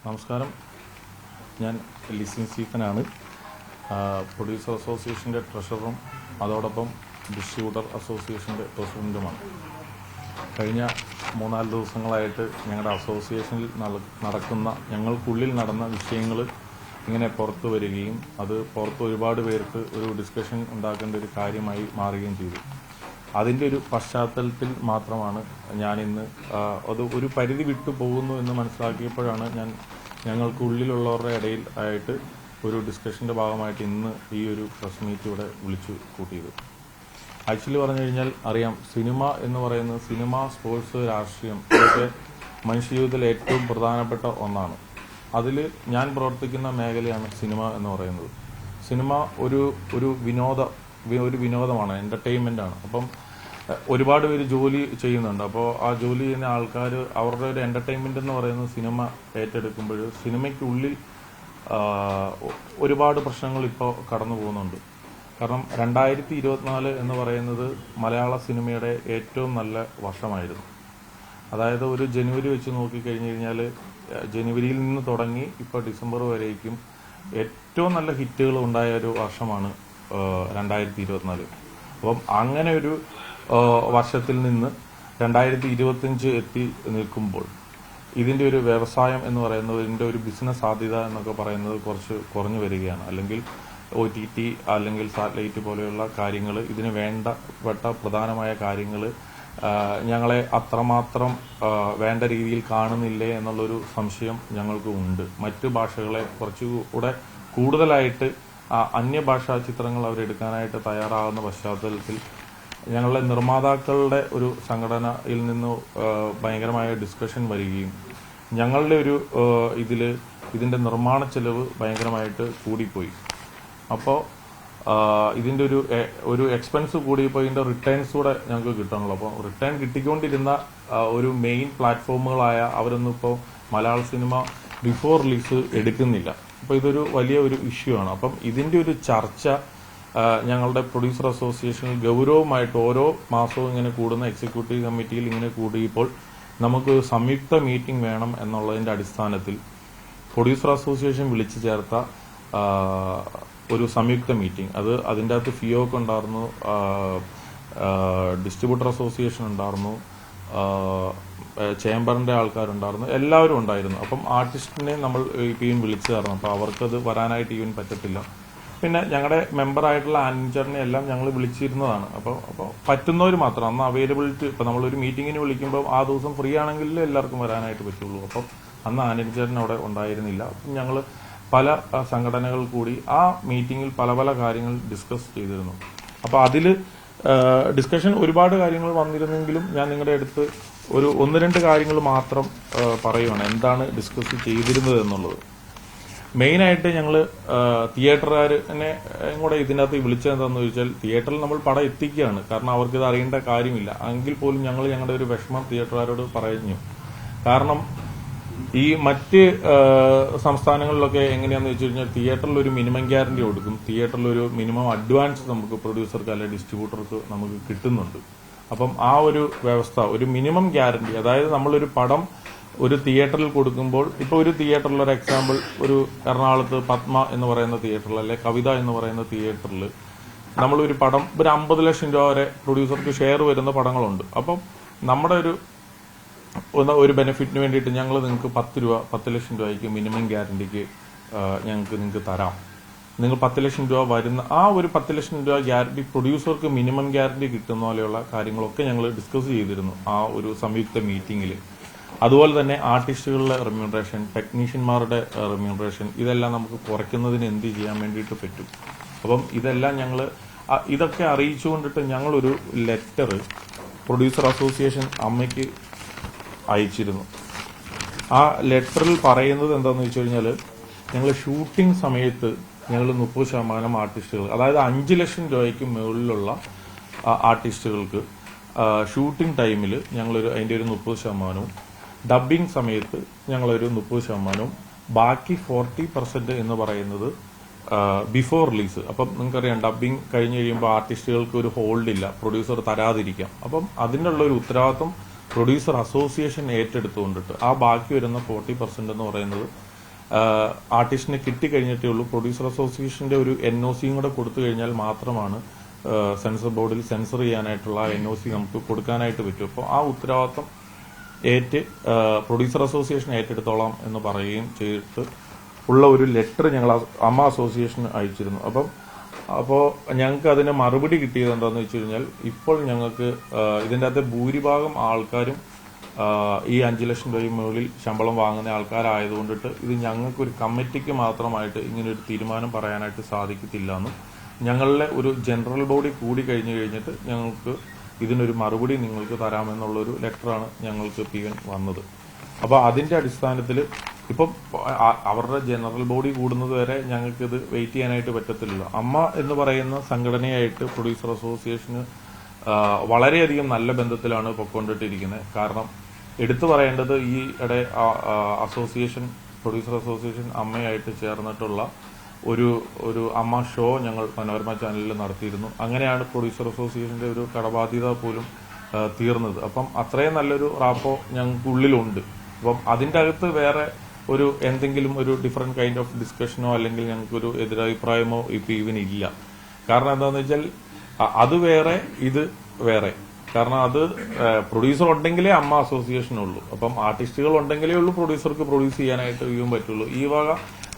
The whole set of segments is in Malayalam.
നമസ്കാരം. ഞാൻ ലിസിൻ സ്റ്റീഫനാണ്. പ്രൊഡ്യൂസർ അസോസിയേഷൻ്റെ ട്രഷററും അതോടൊപ്പം ഡിസ്ട്രിബ്യൂട്ടർ അസോസിയേഷൻ്റെ പ്രസിഡൻറ്റുമാണ്. കഴിഞ്ഞ 3-4 ദിവസങ്ങളായിട്ട് ഞങ്ങളുടെ അസോസിയേഷനിൽ നടക്കുന്ന ഞങ്ങൾക്കുള്ളിൽ നടന്ന വിഷയങ്ങൾ ഇങ്ങനെ പുറത്തു വരികയും അത് പുറത്ത് ഒരുപാട് പേർക്ക് ഒരു ഡിസ്കഷൻ ഉണ്ടാക്കേണ്ട ഒരു കാര്യമായി മാറുകയും ചെയ്തു. അതിൻ്റെ ഒരു പശ്ചാത്തലത്തിൽ മാത്രമാണ് ഞാനിന്ന് അത് ഒരു പരിധി വിട്ടു പോകുന്നു എന്ന് മനസ്സിലാക്കിയപ്പോഴാണ് ഞങ്ങൾക്കുള്ളിലുള്ളവരുടെ ഇടയിൽ ആയിട്ട് ഒരു ഡിസ്കഷൻ്റെ ഭാഗമായിട്ട് ഇന്ന് ഈ ഒരു പ്രസ് മീറ്റ് ഇവിടെ വിളിച്ചു കൂട്ടിയത്. ആക്ച്വലി പറഞ്ഞു കഴിഞ്ഞാൽ അറിയാം, സിനിമ എന്ന് പറയുന്നത് സിനിമ, സ്പോർട്സ്, രാഷ്ട്രീയം ഇതൊക്കെ മനുഷ്യജീവിതത്തിൽ ഏറ്റവും പ്രധാനപ്പെട്ട ഒന്നാണ്. അതിൽ ഞാൻ പ്രവർത്തിക്കുന്ന മേഖലയാണ് സിനിമ എന്ന് പറയുന്നത്. സിനിമ ഒരു വിനോദമാണ്, എൻ്റർടൈൻമെൻ്റാണ്. അപ്പം ഒരുപാട് പേര് ജോലി ചെയ്യുന്നുണ്ട്. അപ്പോൾ ആ ജോലി ചെയ്യുന്ന ആൾക്കാർ അവരുടെ ഒരു എൻ്റർടൈൻമെൻ്റ് എന്ന് പറയുന്നത് സിനിമ ഏറ്റെടുക്കുമ്പോൾ സിനിമയ്ക്കുള്ളിൽ ഒരുപാട് പ്രശ്നങ്ങൾ ഇപ്പോൾ കടന്നു പോകുന്നുണ്ട്. കാരണം 2024 എന്ന് പറയുന്നത് മലയാള സിനിമയുടെ ഏറ്റവും നല്ല വർഷമായിരുന്നു. അതായത് ഒരു ജനുവരി വെച്ച് നോക്കിക്കഴിഞ്ഞ് കഴിഞ്ഞാൽ ജനുവരിയിൽ നിന്ന് തുടങ്ങി ഇപ്പോൾ ഡിസംബർ വരേക്കും ഏറ്റവും നല്ല ഹിറ്റുകൾ ഉണ്ടായ ഒരു വർഷമാണ് 2024. അപ്പം അങ്ങനെ ഒരു വർഷത്തിൽ നിന്ന് 2025 എത്തി നിൽക്കുമ്പോൾ ഇതിൻ്റെ ഒരു വ്യവസായം എന്ന് പറയുന്നത്, ഇതിൻ്റെ ഒരു ബിസിനസ് സാധ്യത എന്നൊക്കെ പറയുന്നത് കുറച്ച് കുറഞ്ഞു വരികയാണ്. അല്ലെങ്കിൽ OTT അല്ലെങ്കിൽ സാറ്റലൈറ്റ് പോലെയുള്ള കാര്യങ്ങൾ, ഇതിന് വേണ്ടപ്പെട്ട പ്രധാനമായ കാര്യങ്ങൾ ഞങ്ങളെ അത്രമാത്രം വേണ്ട രീതിയിൽ കാണുന്നില്ലേ എന്നുള്ളൊരു സംശയം ഞങ്ങൾക്ക് ഉണ്ട്. മറ്റു ഭാഷകളെ കുറച്ചുകൂടെ കൂടുതലായിട്ട് അന്യഭാഷാ ചിത്രങ്ങൾ അവരെടുക്കാനായിട്ട് തയ്യാറാകുന്ന പശ്ചാത്തലത്തിൽ ഞങ്ങളുടെ നിർമ്മാതാക്കളുടെ ഒരു സംഘടനയിൽ നിന്ന് ഭയങ്കരമായ ഡിസ്കഷൻ വരികയും ഞങ്ങളുടെ ഒരു ഇതിൻ്റെ നിർമ്മാണ ചെലവ് ഭയങ്കരമായിട്ട് കൂടിപ്പോയി. അപ്പോൾ ഇതിൻ്റെ ഒരു എക്സ്പെൻസ് കൂടിയപ്പോൾ ഇതിൻ്റെ റിട്ടേൺസ് കൂടെ ഞങ്ങൾക്ക് കിട്ടണമല്ലോ. അപ്പോൾ റിട്ടേൺ കിട്ടിക്കൊണ്ടിരുന്ന ഒരു മെയിൻ പ്ലാറ്റ്ഫോമുകളായ അവരൊന്നും ഇപ്പോൾ മലയാള സിനിമ ബിഫോർ റിലീസ് എടുക്കുന്നില്ല. അപ്പോൾ ഇതൊരു വലിയ ഒരു ഇഷ്യൂ ആണ്. അപ്പം ഇതിൻ്റെ ഒരു ചർച്ച ഞങ്ങളുടെ പ്രൊഡ്യൂസർ അസോസിയേഷനിൽ ഗൗരവമായിട്ട് ഓരോ മാസവും ഇങ്ങനെ കൂടുന്ന എക്സിക്യൂട്ടീവ് കമ്മിറ്റിയിൽ ഇങ്ങനെ കൂടിയപ്പോൾ നമുക്ക് സംയുക്ത മീറ്റിംഗ് വേണം എന്നുള്ളതിൻ്റെ അടിസ്ഥാനത്തിൽ പ്രൊഡ്യൂസർ അസോസിയേഷൻ വിളിച്ചു ചേർത്ത ഒരു സംയുക്ത മീറ്റിംഗ്, അതിൻ്റെ അകത്ത് ഫിയോക്ക് ഉണ്ടായിരുന്നു, ഡിസ്ട്രിബ്യൂട്ടർ അസോസിയേഷൻ ഉണ്ടായിരുന്നു, ചേംബറിൻ്റെ ആൾക്കാരുണ്ടായിരുന്നു, എല്ലാവരും ഉണ്ടായിരുന്നു. അപ്പം ആർട്ടിസ്റ്റിനെ നമ്മൾ ഈവൻ വിളിച്ചു ചേർന്നു. അപ്പോൾ അവർക്കത് വരാനായിട്ട് ഈവൻ പറ്റത്തില്ല. പിന്നെ ഞങ്ങളുടെ മെമ്പറായിട്ടുള്ള ആൻജറിനെ എല്ലാം ഞങ്ങൾ വിളിച്ചിരുന്നതാണ്. അപ്പോൾ പറ്റുന്നവർ മാത്രം അന്ന് അവൈലബിലിറ്റി, ഇപ്പോൾ നമ്മളൊരു മീറ്റിങ്ങിന് വിളിക്കുമ്പോൾ ആ ദിവസം ഫ്രീ ആണെങ്കിൽ എല്ലാവർക്കും വരാനായിട്ട് പറ്റുള്ളൂ. അപ്പം അന്ന് ആൻജറിന് അവിടെ ഉണ്ടായിരുന്നില്ല. അപ്പം ഞങ്ങൾ പല സംഘടനകൾ കൂടി ആ മീറ്റിങ്ങിൽ പല കാര്യങ്ങൾ ഡിസ്കസ് ചെയ്തിരുന്നു. അപ്പോൾ അതിൽ ഡിസ്കഷൻ ഒരുപാട് കാര്യങ്ങൾ വന്നിരുന്നെങ്കിലും ഞാൻ നിങ്ങളുടെ അടുത്ത് ഒരു 1-2 കാര്യങ്ങൾ മാത്രം പറയുവാണ് എന്താണ് ഡിസ്കസ് ചെയ്തിരുന്നത് എന്നുള്ളത്. മെയിനായിട്ട് ഞങ്ങൾ തിയേറ്ററുകാരനെ കൂടെ ഇതിനകത്ത് വിളിച്ചതെന്താണെന്ന് ചോദിച്ചാൽ, തിയേറ്ററിൽ നമ്മൾ പടം എത്തിക്കുകയാണ്. കാരണം അവർക്കിത് അറിയേണ്ട കാര്യമില്ല. എങ്കിൽ പോലും ഞങ്ങൾ ഞങ്ങളുടെ ഒരു വിഷമം തിയേറ്ററുകാരോട് പറഞ്ഞു. കാരണം ഈ മറ്റ് സംസ്ഥാനങ്ങളിലൊക്കെ എങ്ങനെയാണെന്ന് വെച്ച് കഴിഞ്ഞാൽ തിയേറ്ററിൽ ഒരു മിനിമം ഗ്യാരണ്ടി കൊടുക്കും, തിയേറ്ററിൽ ഒരു മിനിമം അഡ്വാൻസ് നമുക്ക് പ്രൊഡ്യൂസർക്ക് അല്ലെങ്കിൽ ഡിസ്ട്രിബ്യൂട്ടർക്ക് നമുക്ക് കിട്ടുന്നുണ്ട്. അപ്പം ആ ഒരു വ്യവസ്ഥ, ഒരു മിനിമം ഗ്യാരണ്ടി, അതായത് നമ്മളൊരു പടം ഒരു തിയേറ്ററിൽ കൊടുക്കുമ്പോൾ, ഇപ്പോൾ ഒരു തിയേറ്ററിൽ ഒരു എക്സാമ്പിൾ, ഒരു എറണാകുളത്ത് പത്മ എന്ന് പറയുന്ന തിയേറ്ററിൽ അല്ലെ കവിത എന്ന് പറയുന്ന തിയേറ്ററിൽ നമ്മളൊരു പടം ഒരു 50 ലക്ഷം രൂപ വരെ പ്രൊഡ്യൂസർക്ക് ഷെയർ വരുന്ന പടങ്ങളുണ്ട്. അപ്പം നമ്മുടെ ഒരു ബെനിഫിറ്റിന് വേണ്ടിയിട്ട് ഞങ്ങൾ നിങ്ങൾക്ക് 10 ലക്ഷം രൂപയ്ക്ക് മിനിമം ഗ്യാരണ്ടിക്ക് നിങ്ങൾക്ക് തരാം. നിങ്ങൾ 10 ലക്ഷം രൂപ വരുന്ന ആ ഒരു 10 ലക്ഷം രൂപ ഗ്യാരണ്ടി പ്രൊഡ്യൂസർക്ക് മിനിമം ഗ്യാരണ്ടി കിട്ടുന്ന പോലെയുള്ള കാര്യങ്ങളൊക്കെ ഞങ്ങൾ ഡിസ്കസ് ചെയ്തിരുന്നു ആ ഒരു സംയുക്ത മീറ്റിംഗിൽ. അതുപോലെ തന്നെ ആർട്ടിസ്റ്റുകളുടെ റെമ്യൂണറേഷൻ, ടെക്നീഷ്യന്മാരുടെ റെമ്യൂണറേഷൻ, ഇതെല്ലാം നമുക്ക് കുറയ്ക്കുന്നതിന് എന്ത് ചെയ്യാൻ വേണ്ടിയിട്ട് പറ്റും. അപ്പം ഇതെല്ലാം ഇതൊക്കെ അറിയിച്ചുകൊണ്ടിട്ട് ഞങ്ങളൊരു ലെറ്റർ പ്രൊഡ്യൂസർ അസോസിയേഷൻ അമ്മയ്ക്ക് അയച്ചിരുന്നു. ആ ലെറ്ററിൽ പറയുന്നത് എന്താണെന്ന് വെച്ച് കഴിഞ്ഞാൽ, ഞങ്ങൾ ഷൂട്ടിംഗ് സമയത്ത് ഞങ്ങൾ 30% ആർട്ടിസ്റ്റുകൾ, അതായത് 5 ലക്ഷം രൂപയ്ക്ക് മുകളിലുള്ള ആർട്ടിസ്റ്റുകൾക്ക് ഷൂട്ടിംഗ് ടൈമിൽ അതിൻ്റെ ഒരു 30%, ഡബ്ബിംഗ് സമയത്ത് ഞങ്ങളൊരു 30%, ബാക്കി 40% എന്ന് പറയുന്നത് ബിഫോർ റിലീസ്. അപ്പം നിങ്ങൾക്കറിയാം, ഡബ്ബിംഗ് കഴിഞ്ഞ് കഴിയുമ്പോൾ ആർട്ടിസ്റ്റുകൾക്ക് ഒരു ഹോൾഡ് ഇല്ല, പ്രൊഡ്യൂസർ തരാതിരിക്കാം. അപ്പം അതിനുള്ള ഒരു ഉത്തരവാദിത്വം പ്രൊഡ്യൂസർ അസോസിയേഷൻ ഏറ്റെടുത്തുകൊണ്ടിട്ട് ആ ബാക്കി വരുന്ന 40% എന്ന് പറയുന്നത് ആർട്ടിസ്റ്റിന് കിട്ടിക്കഴിഞ്ഞിട്ടേ ഉള്ളൂ. പ്രൊഡ്യൂസർ അസോസിയേഷന്റെ ഒരു NOCയും കൂടെ കൊടുത്തു കഴിഞ്ഞാൽ മാത്രമാണ് സെൻസർ ബോർഡിൽ സെൻസർ ചെയ്യാനായിട്ടുള്ള NOC നമുക്ക് കൊടുക്കാനായിട്ട് പറ്റും. അപ്പോൾ ആ ഉത്തരവാദിത്തം പ്രൊഡ്യൂസർ അസോസിയേഷൻ ഏറ്റെടുത്തോളാം എന്ന് പറയുകയും ചെയ്തിട്ട് ഉള്ള ഒരു ലെറ്റർ ഞങ്ങൾ അമ്മ അസോസിയേഷന് അയച്ചിരുന്നു. അപ്പോൾ ഞങ്ങൾക്ക് അതിന് മറുപടി കിട്ടിയത് എന്താണെന്ന് വെച്ച് കഴിഞ്ഞാൽ, ഇപ്പോൾ ഞങ്ങൾക്ക് ഇതിൻ്റെ അകത്തെ ഭൂരിഭാഗം ആൾക്കാരും ഈ 5 ലക്ഷം രൂപ മുകളിൽ ശമ്പളം വാങ്ങുന്ന ആൾക്കാരായതുകൊണ്ടിട്ട് ഇത് ഞങ്ങൾക്കൊരു കമ്മിറ്റിക്ക് മാത്രമായിട്ട് ഇങ്ങനെ ഒരു തീരുമാനം പറയാനായിട്ട് സാധിക്കത്തില്ല എന്നും, ഞങ്ങളുടെ ഒരു ജനറൽ ബോഡി കൂടി കഴിഞ്ഞിട്ട് ഞങ്ങൾക്ക് ഇതിനൊരു മറുപടി നിങ്ങൾക്ക് തരാമെന്നുള്ളൊരു ലെറ്ററാണ് ഞങ്ങൾക്ക് PN വന്നത്. അപ്പോൾ അതിന്റെ അടിസ്ഥാനത്തിൽ ഇപ്പം അവരുടെ ജനറൽ ബോഡി കൂടുന്നത് വരെ ഞങ്ങൾക്കിത് വെയിറ്റ് ചെയ്യാനായിട്ട് പറ്റത്തില്ല. അമ്മ എന്ന് പറയുന്ന സംഘടനയായിട്ട് പ്രൊഡ്യൂസർ അസോസിയേഷന് വളരെയധികം നല്ല ബന്ധത്തിലാണ് പൊയ്ക്കൊണ്ടിട്ടിരിക്കുന്നത്. കാരണം എടുത്തു പറയേണ്ടത്, ഈ ഇടെ പ്രൊഡ്യൂസർ അസോസിയേഷൻ അമ്മയായിട്ട് ചേർന്നിട്ടുള്ള ഒരു അമ്മ ഷോ ഞങ്ങൾ മനോരമ ചാനലിൽ നടത്തിയിരുന്നു. അങ്ങനെയാണ് പ്രൊഡ്യൂസർ അസോസിയേഷന്റെ ഒരു കടബാധ്യത പോലും തീർന്നത്. അപ്പം അത്രയും നല്ലൊരു റാപ്പോ ഞങ്ങൾക്കുള്ളിലുണ്ട്. അപ്പം അതിൻ്റെ അകത്ത് വേറെ എന്തെങ്കിലും ഒരു ഡിഫറെന്റ് കൈൻഡ് ഓഫ് ഡിസ്കഷനോ അല്ലെങ്കിൽ ഞങ്ങൾക്കൊരു എതിരഭിപ്രായമോ ഇപ്പം ഇവനില്ല. കാരണം എന്താണെന്ന് വെച്ചാൽ അത് വേറെ ഇത് വേറെ. കാരണം അത് പ്രൊഡ്യൂസർ ഉണ്ടെങ്കിലേ അമ്മ അസോസിയേഷൻ ഉള്ളൂ. അപ്പം ആർട്ടിസ്റ്റുകൾ ഉണ്ടെങ്കിലേ ഉള്ളൂ പ്രൊഡ്യൂസർക്ക് പ്രൊഡ്യൂസ് ചെയ്യാനായിട്ട് ഇവൻ പറ്റുള്ളൂ. ഈ വക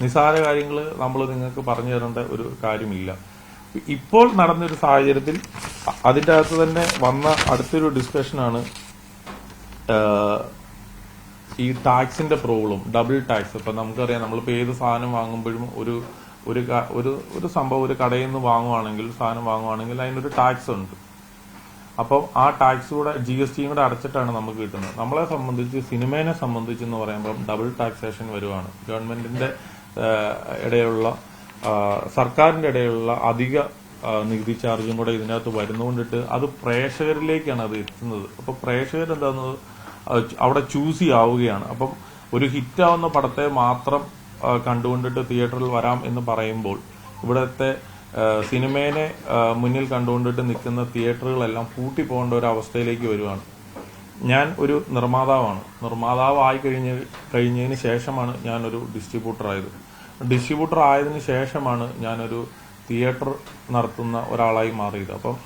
നിസ്സാര കാര്യങ്ങൾ നമ്മൾ നിങ്ങൾക്ക് പറഞ്ഞു തരേണ്ട ഒരു കാര്യമില്ല. ഇപ്പോൾ നടന്നൊരു സാഹചര്യത്തിൽ അതിൻ്റെ അകത്ത് തന്നെ വന്ന അടുത്തൊരു ഡിസ്കഷനാണ് ഈ ടാക്സിന്റെ പ്രോബ്ലം, ഡബിൾ ടാക്സ്. ഇപ്പൊ നമുക്കറിയാം, നമ്മളിപ്പോ ഏത് സാധനം വാങ്ങുമ്പോഴും ഒരു സംഭവം ഒരു കടയിൽ നിന്ന് വാങ്ങുവാണെങ്കിൽ, സാധനം വാങ്ങുവാണെങ്കിൽ അതിനൊരു ടാക്സ് ഉണ്ട്. അപ്പം ആ ടാക്സ് കൂടെ GSTയും കൂടെ അടച്ചിട്ടാണ് നമുക്ക് കിട്ടുന്നത്. നമ്മളെ സംബന്ധിച്ച്, സിനിമേനെ സംബന്ധിച്ചെന്ന് പറയുമ്പം ഡബിൾ ടാക്സേഷൻ വരുവാണ്. ഗവൺമെന്റിന്റെ ഇടയിലുള്ള സർക്കാരിന്റെ ഇടയിലുള്ള അധിക നികുതി ചാർജും കൂടെ ഇതിനകത്ത് വരുന്നതുകൊണ്ടിട്ട് അത് പ്രേക്ഷകരിലേക്കാണ് അത് എത്തുന്നത്. അപ്പൊ പ്രേക്ഷകർ എന്താണെന്നത് അവിടെ ചൂസി ആവുകയാണ്. അപ്പം ഒരു ഹിറ്റാവുന്ന പടത്തെ മാത്രം കണ്ടുകൊണ്ടിട്ട് തിയേറ്ററിൽ വരാം എന്ന് പറയുമ്പോൾ ഇവിടത്തെ സിനിമേനെ മുന്നിൽ കണ്ടുകൊണ്ടിട്ട് നിൽക്കുന്ന തിയേറ്ററുകളെല്ലാം പൂട്ടിപ്പോകേണ്ട ഒരു അവസ്ഥയിലേക്ക് വരുവാണ്. ഞാൻ ഒരു നിർമ്മാതാവായി കഴിഞ്ഞതിന് ശേഷമാണ് ഞാനൊരു ഡിസ്ട്രിബ്യൂട്ടർ ആയത്. ഡിസ്ട്രിബ്യൂട്ടർ ആയതിനു ശേഷമാണ് ഞാനൊരു തിയേറ്റർ നടത്തുന്ന ഒരാളായി മാറിയത്. അപ്പം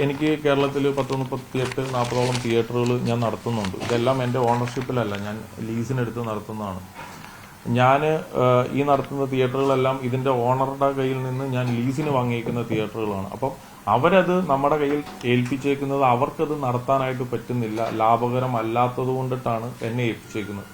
എനിക്ക് കേരളത്തിൽ 38-40ഓളം തിയേറ്ററുകൾ ഞാൻ നടത്തുന്നുണ്ട്. ഇതെല്ലാം എൻ്റെ ഓണർഷിപ്പിലല്ല, ഞാൻ ലീസിനെടുത്ത് നടത്തുന്നതാണ്. ഞാൻ ഈ നടത്തുന്ന തിയേറ്ററുകളെല്ലാം ഇതിന്റെ ഓണറുടെ കയ്യിൽ നിന്ന് ഞാൻ ലീസിന് വാങ്ങിയേക്കുന്ന തിയേറ്ററുകളാണ്. അപ്പം അവരത് നമ്മുടെ കയ്യിൽ ഏൽപ്പിച്ചേക്കുന്നത് അവർക്കത് നടത്താനായിട്ട് പറ്റുന്നില്ല, ലാഭകരമല്ലാത്തത് കൊണ്ടിട്ടാണ് എന്നെ ഏൽപ്പിച്ചേക്കുന്നത്.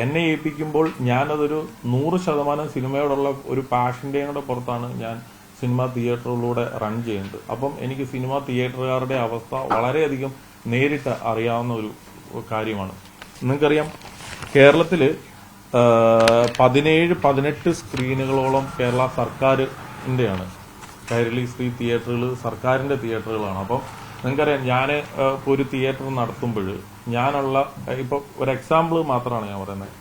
എന്നെ ഏൽപ്പിക്കുമ്പോൾ ഞാനതൊരു 100% സിനിമയോടുള്ള ഒരു പാഷന്റെയും കൂടെ പുറത്താണ് ഞാൻ സിനിമ തിയേറ്ററിലൂടെ റൺ ചെയ്യുന്നത്. അപ്പം എനിക്ക് സിനിമ തിയേറ്ററുകാരുടെ അവസ്ഥ വളരെയധികം നേരിട്ട് അറിയാവുന്ന ഒരു കാര്യമാണ്. നിങ്ങൾക്കറിയാം, കേരളത്തില് 17-18 സ്ക്രീനുകളോളം കേരള സർക്കാരിന്റെയാണ്. കൈരളി ശ്രീ തിയേറ്ററുകൾ സർക്കാരിന്റെ തിയേറ്ററുകളാണ്. അപ്പം നിങ്ങൾക്കറിയാം, ഞാൻ ഇപ്പോൾ ഒരു തിയേറ്റർ നടത്തുമ്പോൾ ഇപ്പൊ ഒരു എക്സാമ്പിൾ മാത്രമാണ് ഞാൻ പറയുന്നത്.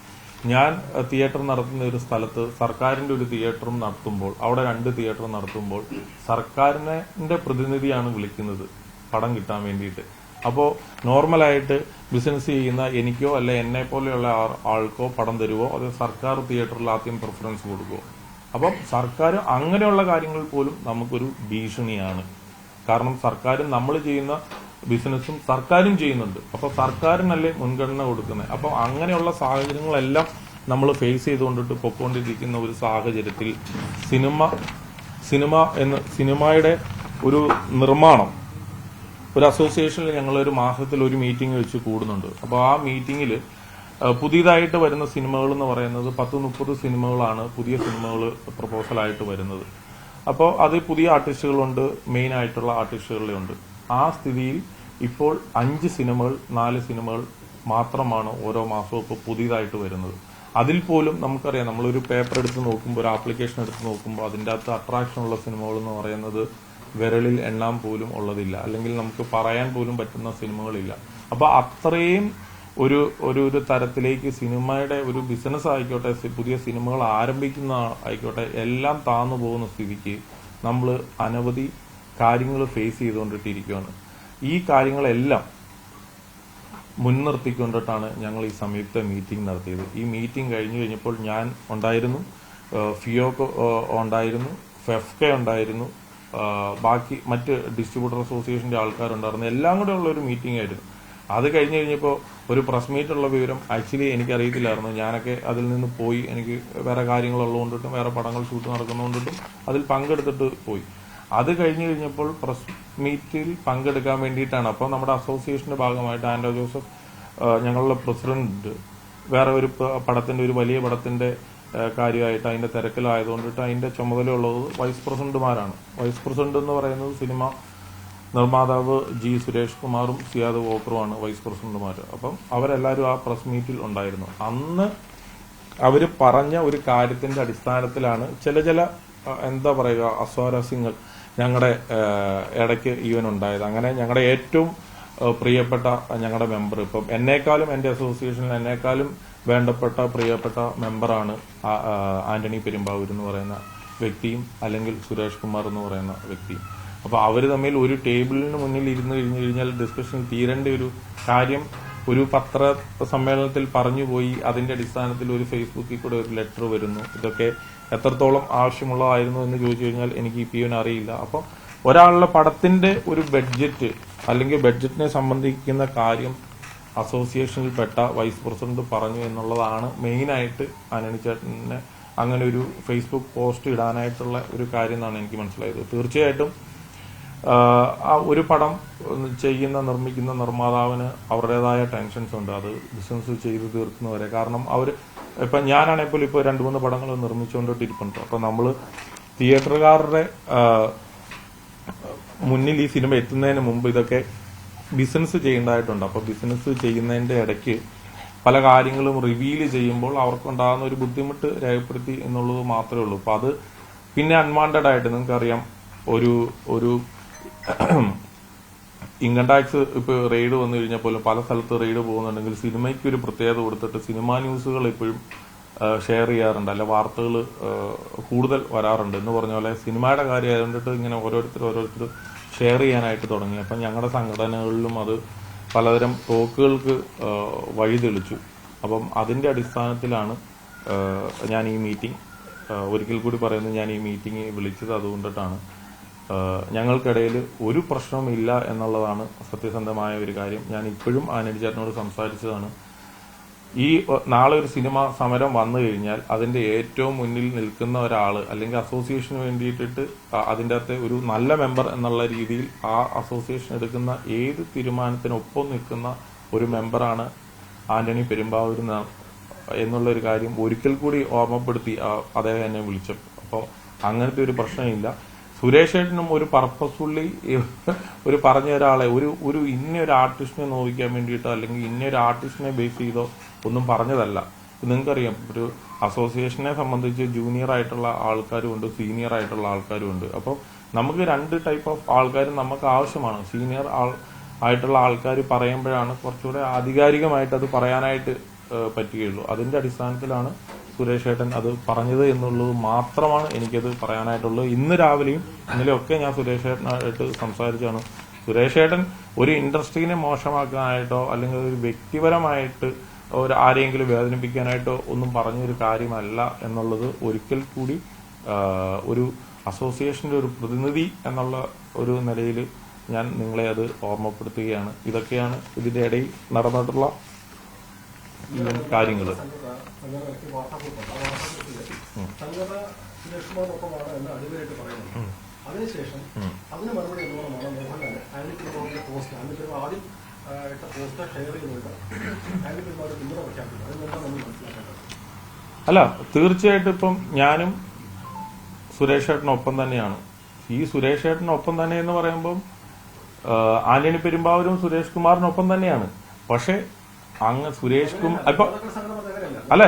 ഞാൻ തിയേറ്റർ നടത്തുന്ന ഒരു സ്ഥലത്ത് സർക്കാരിന്റെ ഒരു തിയേറ്ററും നടത്തുമ്പോൾ, അവിടെ 2 തിയേറ്റർ നടത്തുമ്പോൾ സർക്കാരിന്റെ പ്രതിനിധിയാണ് വിളിക്കുന്നത് പടം കിട്ടാൻ വേണ്ടിയിട്ട്. അപ്പോൾ നോർമലായിട്ട് ബിസിനസ് ചെയ്യുന്ന എനിക്കോ അല്ല എന്നെ പോലെയുള്ള ആൾക്കോ പടം തരുവോ അത് സർക്കാർ തിയേറ്ററിൽ ആദ്യം പ്രിഫറൻസ് കൊടുക്കുമോ? അപ്പം സർക്കാർ അങ്ങനെയുള്ള കാര്യങ്ങൾ പോലും നമുക്കൊരു ഭീഷണിയാണ്. കാരണം സർക്കാരും നമ്മൾ ചെയ്യുന്ന ബിസിനസ്സും സർക്കാരും ചെയ്യുന്നുണ്ട്. അപ്പൊ സർക്കാരിനല്ലേ മുൻഗണന കൊടുക്കുന്നത്. അപ്പൊ അങ്ങനെയുള്ള സാഹചര്യങ്ങളെല്ലാം നമ്മൾ ഫേസ് ചെയ്തുകൊണ്ടിട്ട് പൊയ്ക്കൊണ്ടിരിക്കുന്ന ഒരു സാഹചര്യത്തിൽ സിനിമയുടെ ഒരു നിർമ്മാണം, ഒരു അസോസിയേഷനിൽ ഞങ്ങൾ ഒരു മാസത്തിൽ ഒരു മീറ്റിംഗ് വെച്ച് കൂടുന്നുണ്ട്. അപ്പോൾ ആ മീറ്റിംഗിൽ പുതിയതായിട്ട് വരുന്ന സിനിമകൾ എന്ന് പറയുന്നത് 10-30 സിനിമകളാണ്, പുതിയ സിനിമകൾ പ്രപ്പോസലായിട്ട് വരുന്നത്. അപ്പോൾ അത് പുതിയ ആർട്ടിസ്റ്റുകളുണ്ട്, മെയിൻ ആയിട്ടുള്ള ആർട്ടിസ്റ്റുകളുണ്ട്. ആ സ്ഥിതിയിൽ ഇപ്പോൾ 5 സിനിമകൾ 4 സിനിമകൾ മാത്രമാണ് ഓരോ മാസവും ഇപ്പോൾ പുതിയതായിട്ട് വരുന്നത്. അതിൽ പോലും നമുക്കറിയാം, നമ്മളൊരു പേപ്പർ എടുത്ത് നോക്കുമ്പോൾ, ഒരു ആപ്ലിക്കേഷൻ എടുത്ത് നോക്കുമ്പോൾ അതിൻ്റെ അകത്ത് അട്രാക്ഷൻ ഉള്ള സിനിമകൾ എന്ന് പറയുന്നത് വിരലിൽ എണ്ണാൻ പോലും ഉള്ളതില്ല, അല്ലെങ്കിൽ നമുക്ക് പറയാൻ പോലും പറ്റുന്ന സിനിമകളില്ല. അപ്പൊ അത്രയും ഒരു തരത്തിലേക്ക് സിനിമയുടെ ഒരു ബിസിനസ് ആയിക്കോട്ടെ, പുതിയ സിനിമകൾ ആരംഭിക്കുന്ന ആയിക്കോട്ടെ, എല്ലാം താന്നു പോകുന്ന സ്ഥിതിക്ക് നമ്മൾ അനവധി കാര്യങ്ങൾ ഫേസ് ചെയ്തുകൊണ്ടിട്ടിരിക്കുകയാണ്. ഈ കാര്യങ്ങളെല്ലാം മുൻനിർത്തിക്കൊണ്ടിട്ടാണ് ഞങ്ങൾ ഈ സംയുക്ത മീറ്റിംഗ് നടത്തിയത്. ഈ മീറ്റിംഗ് കഴിഞ്ഞപ്പോൾ ഞാൻ ഉണ്ടായിരുന്നു, ഫിയോക്ക് ഉണ്ടായിരുന്നു, ഫെഫ്കെ ഉണ്ടായിരുന്നു, ബാക്കി മറ്റ് ഡിസ്ട്രിബ്യൂട്ടർ അസോസിയേഷന്റെ ആൾക്കാരുണ്ടായിരുന്നു. എല്ലാം കൂടെ ഉള്ള ഒരു മീറ്റിംഗ് ആയിരുന്നു. അത് കഴിഞ്ഞപ്പോൾ ഒരു പ്രസ് മീറ്റ് ഉള്ള വിവരം ആക്ച്വലി എനിക്കറിയത്തില്ലായിരുന്നു. ഞാനൊക്കെ അതിൽ നിന്ന് പോയി, എനിക്ക് വേറെ കാര്യങ്ങളുള്ളതുകൊണ്ടിട്ടും വേറെ പടങ്ങൾ ഷൂട്ട് നടക്കുന്നതുകൊണ്ടിട്ടും അതിൽ പങ്കെടുത്തിട്ട് പോയി. അത് കഴിഞ്ഞപ്പോൾ പ്രസ് മീറ്റിൽ പങ്കെടുക്കാൻ വേണ്ടിയിട്ടാണ്. അപ്പോൾ നമ്മുടെ അസോസിയേഷന്റെ ഭാഗമായിട്ട് ആൻഡോ ജോസഫ്, ഞങ്ങളുടെ പ്രസിഡന്റ്, വേറെ ഒരു പടത്തിന്റെ, ഒരു വലിയ പടത്തിന്റെ കാര്യമായിട്ട് അതിന്റെ തിരക്കിലായതുകൊണ്ടിട്ട് അതിന്റെ ചുമതലയുള്ളത് വൈസ് പ്രസിഡന്റുമാരാണ്. വൈസ് പ്രസിഡന്റ് എന്ന് പറയുന്നത് സിനിമ നിർമ്മാതാവ് ജി സുരേഷ് കുമാറും സിയാദ് വോക്കറുമാണ് വൈസ് പ്രസിഡന്റുമാർ. അപ്പം അവരെല്ലാവരും ആ പ്രസ് മീറ്റിൽ ഉണ്ടായിരുന്നു. അന്ന് അവര് പറഞ്ഞ ഒരു കാര്യത്തിന്റെ അടിസ്ഥാനത്തിലാണ് ചില എന്താ പറയുക അസ്വാരസ്യങ്ങൾ ഞങ്ങളുടെ ഇടയ്ക്ക് ഈവൻ ഉണ്ടായത്. അങ്ങനെ ഞങ്ങളുടെ ഏറ്റവും പ്രിയപ്പെട്ട ഞങ്ങളുടെ മെമ്പർ, ഇപ്പം എന്നേക്കാളും എന്റെ അസോസിയേഷനിൽ എന്നേക്കാളും വേണ്ടപ്പെട്ട പ്രിയപ്പെട്ട മെമ്പറാണ് ആന്റണി പെരുമ്പാവൂർ എന്ന് പറയുന്ന വ്യക്തിയും അല്ലെങ്കിൽ സുരേഷ് കുമാർ എന്ന് പറയുന്ന വ്യക്തിയും. അപ്പൊ അവര് തമ്മിൽ ഒരു ടേബിളിന് മുന്നിൽ ഇരുന്ന് കഴിഞ്ഞാൽ ഡിസ്കഷൻ തീരേണ്ട ഒരു കാര്യം ഒരു പത്ര സമ്മേളനത്തിൽ പറഞ്ഞുപോയി. അതിന്റെ അടിസ്ഥാനത്തിൽ ഒരു ഫേസ്ബുക്കിൽ കൂടെ ഒരു ലെറ്റർ വരുന്നു. ഇതൊക്കെ എത്രത്തോളം ആവശ്യമുള്ളതായിരുന്നു എന്ന് ചോദിച്ചു കഴിഞ്ഞാൽ എനിക്ക് ഇപ്പം അറിയില്ല. അപ്പം ഒരാളുടെ പടത്തിന്റെ ഒരു ബഡ്ജറ്റ് അല്ലെങ്കിൽ ബഡ്ജറ്റിനെ സംബന്ധിക്കുന്ന കാര്യം അസോസിയേഷനിൽപ്പെട്ട വൈസ് പ്രസിഡന്റ് പറഞ്ഞു എന്നുള്ളതാണ് മെയിനായിട്ട് ആന്റണി ചേട്ടനെ അങ്ങനെ ഒരു ഫേസ്ബുക്ക് പോസ്റ്റ് ഇടാനായിട്ടുള്ള ഒരു കാര്യം എന്നാണ് എനിക്ക് മനസ്സിലായത്. തീർച്ചയായിട്ടും ഒരു പടം നിർമ്മിക്കുന്ന നിർമ്മാതാവിന് അവരുടേതായ ടെൻഷൻസ് ഉണ്ട്. അത് ബിസിനസ് ചെയ്ത് തീർക്കുന്നവരെ. കാരണം അവർ ഇപ്പൊ ഞാനാണെങ്കിൽ ഇപ്പോൾ 2-3 പടങ്ങൾ നിർമ്മിച്ചുകൊണ്ടിട്ടിരിപ്പുണ്ട്. അപ്പൊ നമ്മള് തിയേറ്ററുകാരുടെ മുന്നിൽ ഈ സിനിമ എത്തുന്നതിന് മുമ്പ് ഇതൊക്കെ ബിസിനസ് ചെയ്യേണ്ടതായിട്ടുണ്ട്. അപ്പൊ ബിസിനസ് ചെയ്യുന്നതിന്റെ ഇടയ്ക്ക് പല കാര്യങ്ങളും റിവീൽ ചെയ്യുമ്പോൾ അവർക്കുണ്ടാകുന്ന ഒരു ബുദ്ധിമുട്ട് രേഖപ്പെടുത്തി എന്നുള്ളത് മാത്രമേ ഉള്ളൂ. അപ്പൊ അത് പിന്നെ അൺവാണ്ടഡ് ആയിട്ട് നിങ്ങൾക്കറിയാം, ഒരു ഇൻകം ടാക്സ് ഇപ്പൊ റെയ്ഡ് വന്നു കഴിഞ്ഞാൽ പോലും പല സ്ഥലത്ത് റെയ്ഡ് പോകുന്നുണ്ടെങ്കിൽ സിനിമയ്ക്ക് ഒരു പ്രത്യേകത കൊടുത്തിട്ട് സിനിമാ ന്യൂസുകൾ എപ്പോഴും ഷെയർ ചെയ്യാറുണ്ട്, അല്ലെ വാർത്തകൾ കൂടുതൽ വരാറുണ്ട്. എന്ന് പറഞ്ഞ പോലെ സിനിമയുടെ കാര്യം ആയതുകൊണ്ടിട്ട് ഇങ്ങനെ ഓരോരുത്തർ ഷെയർ ചെയ്യാനായിട്ട് തുടങ്ങി. അപ്പം ഞങ്ങളുടെ സംഘടനകളിലും അത് പലതരം ടോക്കുകൾക്ക് വഴി തെളിച്ചു. അപ്പം അതിന്റെ അടിസ്ഥാനത്തിലാണ് ഞാൻ ഈ മീറ്റിംഗ്, ഒരിക്കൽ കൂടി പറയുന്നത്, ഞാൻ ഈ മീറ്റിംഗ് വിളിച്ചത് അതുകൊണ്ടിട്ടാണ്. ഞങ്ങൾക്കിടയിൽ ഒരു പ്രശ്നവുമില്ല എന്നുള്ളതാണ് സത്യസന്ധമായ ഒരു കാര്യം. ഞാൻ ഇപ്പോഴും ആന്റണി ചേട്ടനോട് സംസാരിച്ചതാണ്. ഈ നാളെ ഒരു സിനിമ സമരം വന്നു കഴിഞ്ഞാൽ അതിന്റെ ഏറ്റവും മുന്നിൽ നിൽക്കുന്ന ഒരാള് അല്ലെങ്കിൽ അസോസിയേഷന് വേണ്ടിയിട്ടിട്ട് അതിൻ്റെ അകത്തെ ഒരു നല്ല മെമ്പർ എന്നുള്ള രീതിയിൽ ആ അസോസിയേഷൻ എടുക്കുന്ന ഏത് തീരുമാനത്തിനൊപ്പം നിൽക്കുന്ന ഒരു മെമ്പറാണ് ആന്റണി പെരുമ്പാവൂർ എന്നുള്ള ഒരു കാര്യം ഒരിക്കൽ കൂടി ഓർമ്മപ്പെടുത്തി അദ്ദേഹം എന്നെ വിളിച്ചപ്പോൾ. അപ്പോൾ അങ്ങനത്തെ ഒരു പ്രശ്നമില്ല. സുരേഷ് ഏട്ടനും ഒരു പർപ്പസ്ഫുള്ളി ഒരു പറഞ്ഞ ഒരാളെ ഒരു ഇന്നൊരു ആർട്ടിസ്റ്റിനെ നോവിക്കാൻ വേണ്ടിയിട്ടോ അല്ലെങ്കിൽ ഇന്നൊരു ആർട്ടിസ്റ്റിനെ ബേസ് ചെയ്തോ ഒന്നും പറഞ്ഞതല്ല. നിങ്ങൾക്കറിയാം, ഒരു അസോസിയേഷനെ സംബന്ധിച്ച് ജൂനിയർ ആയിട്ടുള്ള ആൾക്കാരും ഉണ്ട്, സീനിയർ ആയിട്ടുള്ള ആൾക്കാരും ഉണ്ട്. അപ്പോൾ നമുക്ക് 2 ടൈപ്പ് ഓഫ് ആൾക്കാരും നമുക്ക് ആവശ്യമാണ്. സീനിയർ ആയിട്ടുള്ള ആൾക്കാർ പറയുമ്പോഴാണ് കുറച്ചുകൂടെ ആധികാരികമായിട്ട് അത് പറയാനായിട്ട് പറ്റുകയുള്ളൂ. അതിന്റെ അടിസ്ഥാനത്തിലാണ് സുരേഷ് ഏട്ടൻ അത് പറഞ്ഞത് എന്നുള്ളത് മാത്രമാണ് എനിക്കത് പറയാനായിട്ടുള്ളത്. ഇന്ന് രാവിലെയും ഇന്നലെയൊക്കെ ഞാൻ സുരേഷ് ഏട്ടനായിട്ട് സംസാരിച്ചാണ്. സുരേഷ് ഏട്ടൻ ഒരു ഇൻഡസ്ട്രീനെ മോശമാക്കാനായിട്ടോ അല്ലെങ്കിൽ ഒരു വ്യക്തിപരമായിട്ട് ആരെയെങ്കിലും വേദനിപ്പിക്കാനായിട്ടോ ഒന്നും പറഞ്ഞൊരു കാര്യമല്ല എന്നുള്ളത് ഒരിക്കൽ കൂടി ഒരു അസോസിയേഷന്റെ ഒരു പ്രതിനിധി എന്നുള്ള ഒരു നിലയിൽ ഞാൻ നിങ്ങളെ അത് ഓർമ്മപ്പെടുത്തുകയാണ്. ഇതൊക്കെയാണ് ഇതിന്റെ ഇടയിൽ നടന്നിട്ടുള്ള കാര്യങ്ങൾ. അതിനുശേഷം അതിന് മറുപടി എന്നോണമാണ് മോഹൻലാൽ ആന്റണി പെരുമ്പാവൂരിന്റെ പോസ്റ്റ് ആദ്യം ഇട്ട പോസ്റ്റ് ഷെയർ ചെയ്തുകൊണ്ട് ആന്റണി പെരുമ്പാവൂർ പിന്തുണ പ്രഖ്യാപിക്കുന്നു. അതിനെന്താ നമ്മൾ മനസ്സിലാക്കേണ്ടത്? അല്ല, തീർച്ചയായിട്ടും ഇപ്പം ഞാനും സുരേഷ് ഏട്ടനൊപ്പം തന്നെയാണ്. ഈ സുരേഷ് ഏട്ടനൊപ്പം തന്നെ എന്ന് പറയുമ്പം ആന്റണി പെരുമ്പാവൂരും സുരേഷ് കുമാറിനൊപ്പം തന്നെയാണ്. പക്ഷെ അങ്ങ് സുരേഷ് കുമാർ ഇപ്പൊ അല്ല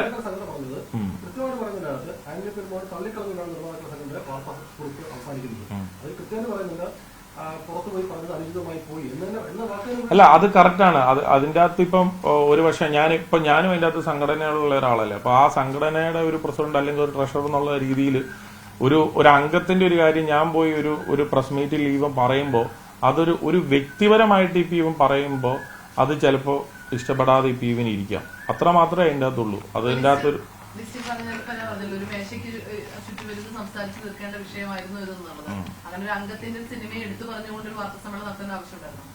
അല്ല അത് കറക്റ്റാണ്. അതിന്റെ അകത്ത് ഇപ്പം ഒരു പക്ഷെ ഞാനും അതിന്റെ അകത്ത് സംഘടനകളുള്ള ഒരാളല്ലേ. അപ്പൊ ആ സംഘടനയുടെ ഒരു പ്രസിഡന്റ് അല്ലെങ്കിൽ ഒരു ട്രഷറർ എന്നുള്ള രീതിയിൽ ഒരു അംഗത്തിന്റെ ഒരു കാര്യം ഞാൻ പോയി ഒരു പ്രസ് മീറ്റിൽ ഇവൻ പറയുമ്പോൾ അതൊരു വ്യക്തിപരമായിട്ട് ഇപ്പൊ ഇവൻ പറയുമ്പോൾ അത് ചിലപ്പോ ഇഷ്ടപ്പെടാതെ ഈ പീവിന് ഇരിക്കാം. അത്ര മാത്രമേ അതിൻ്റെ അകത്തുള്ളൂ. അതിൻ്റെ അകത്തൊരു ഒരു മേശയ്ക്ക് ചുറ്റുവരുന്ന് സംസാരിച്ച് തീർക്കേണ്ട വിഷയമായിരുന്നു ഇതെന്നുള്ളത്. അങ്ങനെ ഒരു അംഗത്തിന്റെ സിനിമയെ എടുത്തു പറഞ്ഞുകൊണ്ട് ഒരു വാർത്താ സമ്മേളനം നടത്തേണ്ട ആവശ്യമുണ്ടായിരുന്നു.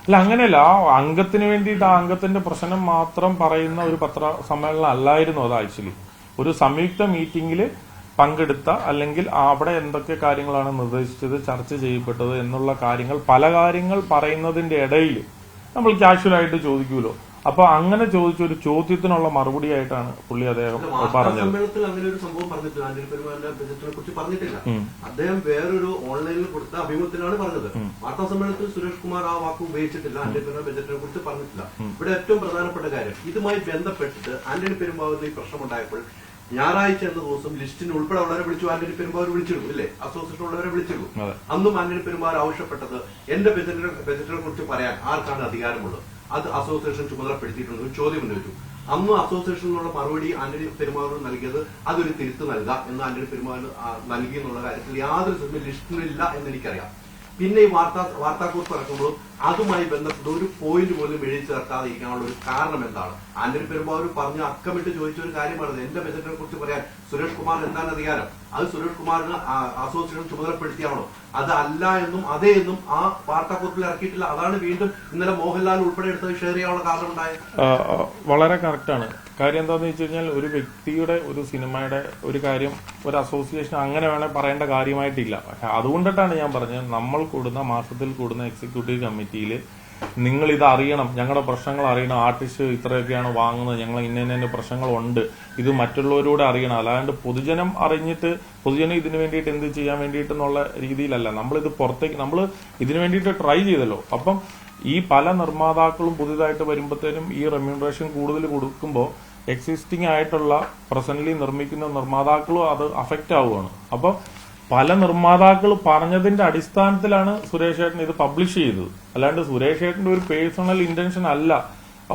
അല്ല, അങ്ങനെയല്ല. ആ അംഗത്തിന് വേണ്ടിയിട്ട് ആ അംഗത്തിന്റെ പ്രശ്നം മാത്രം പറയുന്ന ഒരു പത്രസമ്മേളനം അല്ലായിരുന്നു അത്. ആക്ച്വലി ഒരു സംയുക്ത മീറ്റിംഗിൽ പങ്കെടുത്ത, അല്ലെങ്കിൽ അവിടെ എന്തൊക്കെ കാര്യങ്ങളാണ് നിർദ്ദേശിച്ചത്, ചർച്ച ചെയ്യപ്പെട്ടത് എന്നുള്ള കാര്യങ്ങൾ, പല കാര്യങ്ങൾ പറയുന്നതിന്റെ ഇടയിൽ നമ്മൾ കാഷ്വലായിട്ട് ചോദിക്കൂലോ. അപ്പൊ അങ്ങനെ ചോദിച്ച ഒരു ചോദ്യത്തിനുള്ള മറുപടി ആയിട്ടാണ് പുള്ളി അദ്ദേഹം പറഞ്ഞത്. സമ്മേളനത്തിൽ അങ്ങനെ ഒരു സംഭവം പറഞ്ഞിട്ടില്ല. ആന്റണി പെരുമാറിന്റെ ബജറ്റിനെ കുറിച്ച് പറഞ്ഞിട്ടില്ല. അദ്ദേഹം വേറൊരു ഓൺലൈനിൽ കൊടുത്ത അഭിമുഖത്തിലാണ് പറഞ്ഞത്. വാർത്താ സമ്മേളനത്തിൽ സുരേഷ് കുമാർ ആ വാക്ക് ഉപയോഗിച്ചിട്ടില്ല. ആന്റണി പെരുമാർ ബജറ്റിനെ കുറിച്ച് പറഞ്ഞിട്ടില്ല. ഇവിടെ ഏറ്റവും പ്രധാനപ്പെട്ട കാര്യം, ഇതുമായി ബന്ധപ്പെട്ടിട്ട് ആന്റണി പെരുമാറിന് ഈ പ്രശ്നമുണ്ടായപ്പോൾ ഞായറാഴ്ച എന്ന ദിവസം ലിസ്റ്റിന് ഉൾപ്പെടെ ഉള്ളവരെ വിളിച്ചു. ആന്റണി പെരുമാർ വിളിച്ചിരുന്നു, ഇല്ലേ? അസോസിയേഷൻ ഉള്ളവരെ വിളിച്ചിരുന്നു. അന്നും ആന്റണി പെരുമാർ ആവശ്യപ്പെട്ടത് എന്റെ ബജറ്റിനെ കുറിച്ച് പറയാൻ ആർക്കാണ് അധികാരമുള്ളത്, അത് അസോസിയേഷൻ ചുമതലപ്പെടുത്തിയിട്ടുണ്ട്. ഒരു ചോദ്യം ഉന്നയിച്ചു. അന്ന് അസോസിയേഷനിലുള്ള മറുപടി ആന്റണി പെരുമാറിന് നൽകിയത് അതൊരു തിരുത്ത് നൽകാം എന്ന് ആന്റണി പെരുമാർ നൽകി എന്നുള്ള കാര്യത്തിൽ യാതൊരു ലിസ്റ്റിനില്ല എന്ന് എനിക്കറിയാം. പിന്നെ ഈ വാർത്താക്കുറിപ്പ് ഇറക്കുമ്പോൾ അതുമായി ബന്ധപ്പെട്ട് ഒരു പോയിന്റ് പോലും എഴുതി ചേർക്കാതെ ഇരിക്കാനുള്ള ഒരു കാരണം എന്താണ്? ആന്റണി പെരുമാർ പറഞ്ഞ് അക്കമിട്ട് ചോദിച്ച ഒരു കാര്യമാണ് എന്റെ ബജറ്റിനെ കുറിച്ച് പറയാൻ സുരേഷ് കുമാർ എന്താണ് അധികാരം, അത് സുരേഷ് കുമാറിന് അസോസിയേഷൻ ചുമതലപ്പെടുത്തിയാണോ? അത് അല്ല എന്നും അതേ എന്നും ആ വാർത്താക്കുറിപ്പിൽ ഇറക്കിയിട്ടില്ല. അതാണ് വീണ്ടും ഇന്നലെ മോഹൻലാൽ ഉൾപ്പെടെ എടുത്തത് ഷെയർ ചെയ്യാനുള്ള കാരണം ഉണ്ടായത്. വളരെ കറക്റ്റാണ്. കാര്യം എന്താണെന്ന് വെച്ച് കഴിഞ്ഞാൽ, ഒരു വ്യക്തിയുടെ, ഒരു സിനിമയുടെ ഒരു കാര്യം ഒരു അസോസിയേഷൻ അങ്ങനെ വേണേൽ പറയേണ്ട കാര്യമായിട്ടില്ല. പക്ഷെ അതുകൊണ്ടിട്ടാണ് ഞാൻ പറഞ്ഞത്, നമ്മൾ കൂടുന്ന മാസത്തിൽ കൂടുന്ന എക്സിക്യൂട്ടീവ് കമ്മിറ്റിയിൽ നിങ്ങൾ ഇത് അറിയണം, ഞങ്ങളുടെ പ്രശ്നങ്ങൾ അറിയണം, ആർട്ടിസ്റ്റ് ഇത്രയൊക്കെയാണ് വാങ്ങുന്നത്, ഞങ്ങൾ ഇന്ന പ്രശ്നങ്ങളുണ്ട്, ഇത് മറ്റുള്ളവരോട് അറിയണം. അല്ലാണ്ട് പൊതുജനം അറിഞ്ഞിട്ട് പൊതുജനം ഇതിനു വേണ്ടിയിട്ട് എന്ത് ചെയ്യാൻ വേണ്ടിയിട്ടെന്നുള്ള രീതിയിലല്ല നമ്മളിത് പുറത്തേക്ക്, നമ്മൾ ഇതിനു വേണ്ടിയിട്ട് ട്രൈ ചെയ്തല്ലോ. അപ്പം ഈ പല നിർമ്മാതാക്കളും പുതിയതായിട്ട് വരുമ്പോഴത്തേനും ഈ റെമ്യൂണറേഷൻ കൂടുതൽ കൊടുക്കുമ്പോൾ എക്സിസ്റ്റിംഗ് ആയിട്ടുള്ള പ്രസന്റ്ലി നിർമ്മിക്കുന്ന നിർമ്മാതാക്കളും അത് അഫക്റ്റ് ആവുകയാണ്. അപ്പൊ പല നിർമ്മാതാക്കൾ പറഞ്ഞതിന്റെ അടിസ്ഥാനത്തിലാണ് സുരേഷ് ഏട്ടൻ ഇത് പബ്ലിഷ് ചെയ്തത്. അല്ലാണ്ട് സുരേഷ് ഏട്ടന്റെ ഒരു പേഴ്സണൽ ഇന്റൻഷൻ അല്ല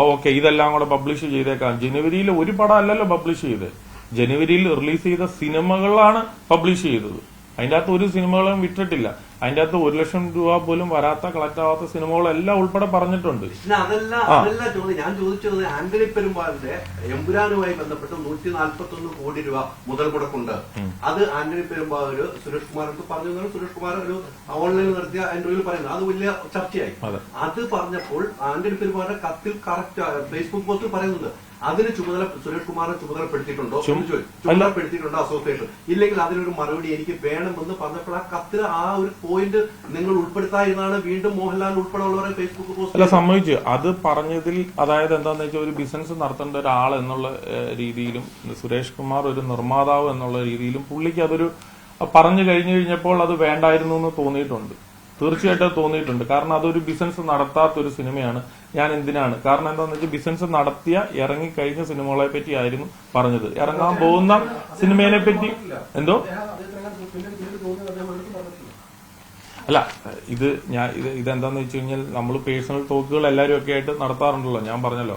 ഓക്കെ ഇതെല്ലാം കൂടെ പബ്ലിഷ് ചെയ്തേക്കാം. ജനുവരിയിൽ ഒരു പടം അല്ലല്ലോ പബ്ലിഷ് ചെയ്തത്, ജനുവരിയിൽ റിലീസ് ചെയ്ത സിനിമകളാണ് പബ്ലിഷ് ചെയ്തത്. അതിന്റെ അകത്ത് ഒരു സിനിമകളും വിട്ടിട്ടില്ല. അതിന്റെ അകത്ത് 1 ലക്ഷം രൂപ പോലും വരാത്ത, കളക്ട് ആവാത്ത സിനിമകളെല്ലാം ഉൾപ്പെടെ പറഞ്ഞിട്ടുണ്ട്. അതല്ല ചോദ്യം. ഞാൻ ചോദിച്ചത് ആന്റണി പെരുമാറിന്റെ എമ്പുരാനുമായി ബന്ധപ്പെട്ട് 141 കോടി രൂപ മുതൽ മുടക്കുണ്ട്. അത് ആന്റണി പെരുമാർ സുരേഷ് കുമാറിന് പറഞ്ഞു. സുരേഷ് കുമാർ ഒരു ഓൺലൈനിൽ നടത്തിയ ഇന്റർവ്യൂവിൽ പറയുന്നത് അത് വലിയ ചർച്ചയായി. അത് പറഞ്ഞപ്പോൾ ആന്റണി പെരുമാറിന്റെ കത്തിൽ കറക്റ്റ് ഫേസ്ബുക്ക് പോസ്റ്റിൽ പറയുന്നുണ്ട് അതിന് ചുമതല സുരേഷ് കുമാറിനെ ചുമതലപ്പെടുത്തിയിട്ടുണ്ടോ, ചുമതലപ്പെടുത്തിയിട്ടുണ്ടോ അസോസിയേഷൻ, ഇല്ലെങ്കിൽ അതിനൊരു മറുപടി എനിക്ക് വേണമെന്ന് പറഞ്ഞപ്പോൾ ആ കത്തിൽ ആ ഒരു പോയിന്റ് നിങ്ങൾ ഉൾപ്പെടുത്തായിരുന്നാണ് വീണ്ടും മോഹൻലാൽ ഉൾപ്പെടെയുള്ളവരെ ഫേസ്ബുക്ക് പോസ്റ്റ് അല്ല സംഭവിച്ചു. അത് പറഞ്ഞതിൽ അതായത് എന്താണെന്ന് വെച്ചാൽ, ഒരു ബിസിനസ് നടത്തേണ്ട ഒരാൾ എന്നുള്ള രീതിയിലും സുരേഷ് കുമാർ ഒരു നിർമ്മാതാവ് എന്നുള്ള രീതിയിലും പുള്ളിക്ക് അതൊരു പറഞ്ഞു കഴിഞ്ഞപ്പോൾ അത് വേണ്ടായിരുന്നു എന്ന് തോന്നിയിട്ടുണ്ട്. തീർച്ചയായിട്ടും തോന്നിയിട്ടുണ്ട്. കാരണം അതൊരു ബിസിനസ് നടത്താത്തൊരു സിനിമയാണ്. ഞാൻ എന്തിനാണ്, കാരണം എന്താണെന്ന് വെച്ചാൽ ബിസിനസ് നടത്തിയ ഇറങ്ങിക്കഴിഞ്ഞ സിനിമകളെ പറ്റി ആയിരുന്നു പറഞ്ഞത്. ഇറങ്ങാൻ പോകുന്ന സിനിമയെ പറ്റി എന്തോ അല്ല, ഇതെന്താന്ന് വെച്ച് കഴിഞ്ഞാൽ നമ്മൾ പേഴ്സണൽ ടോക്കുകൾ എല്ലാവരും ഒക്കെ ആയിട്ട് നടത്താറുണ്ടല്ലോ. ഞാൻ പറഞ്ഞല്ലോ,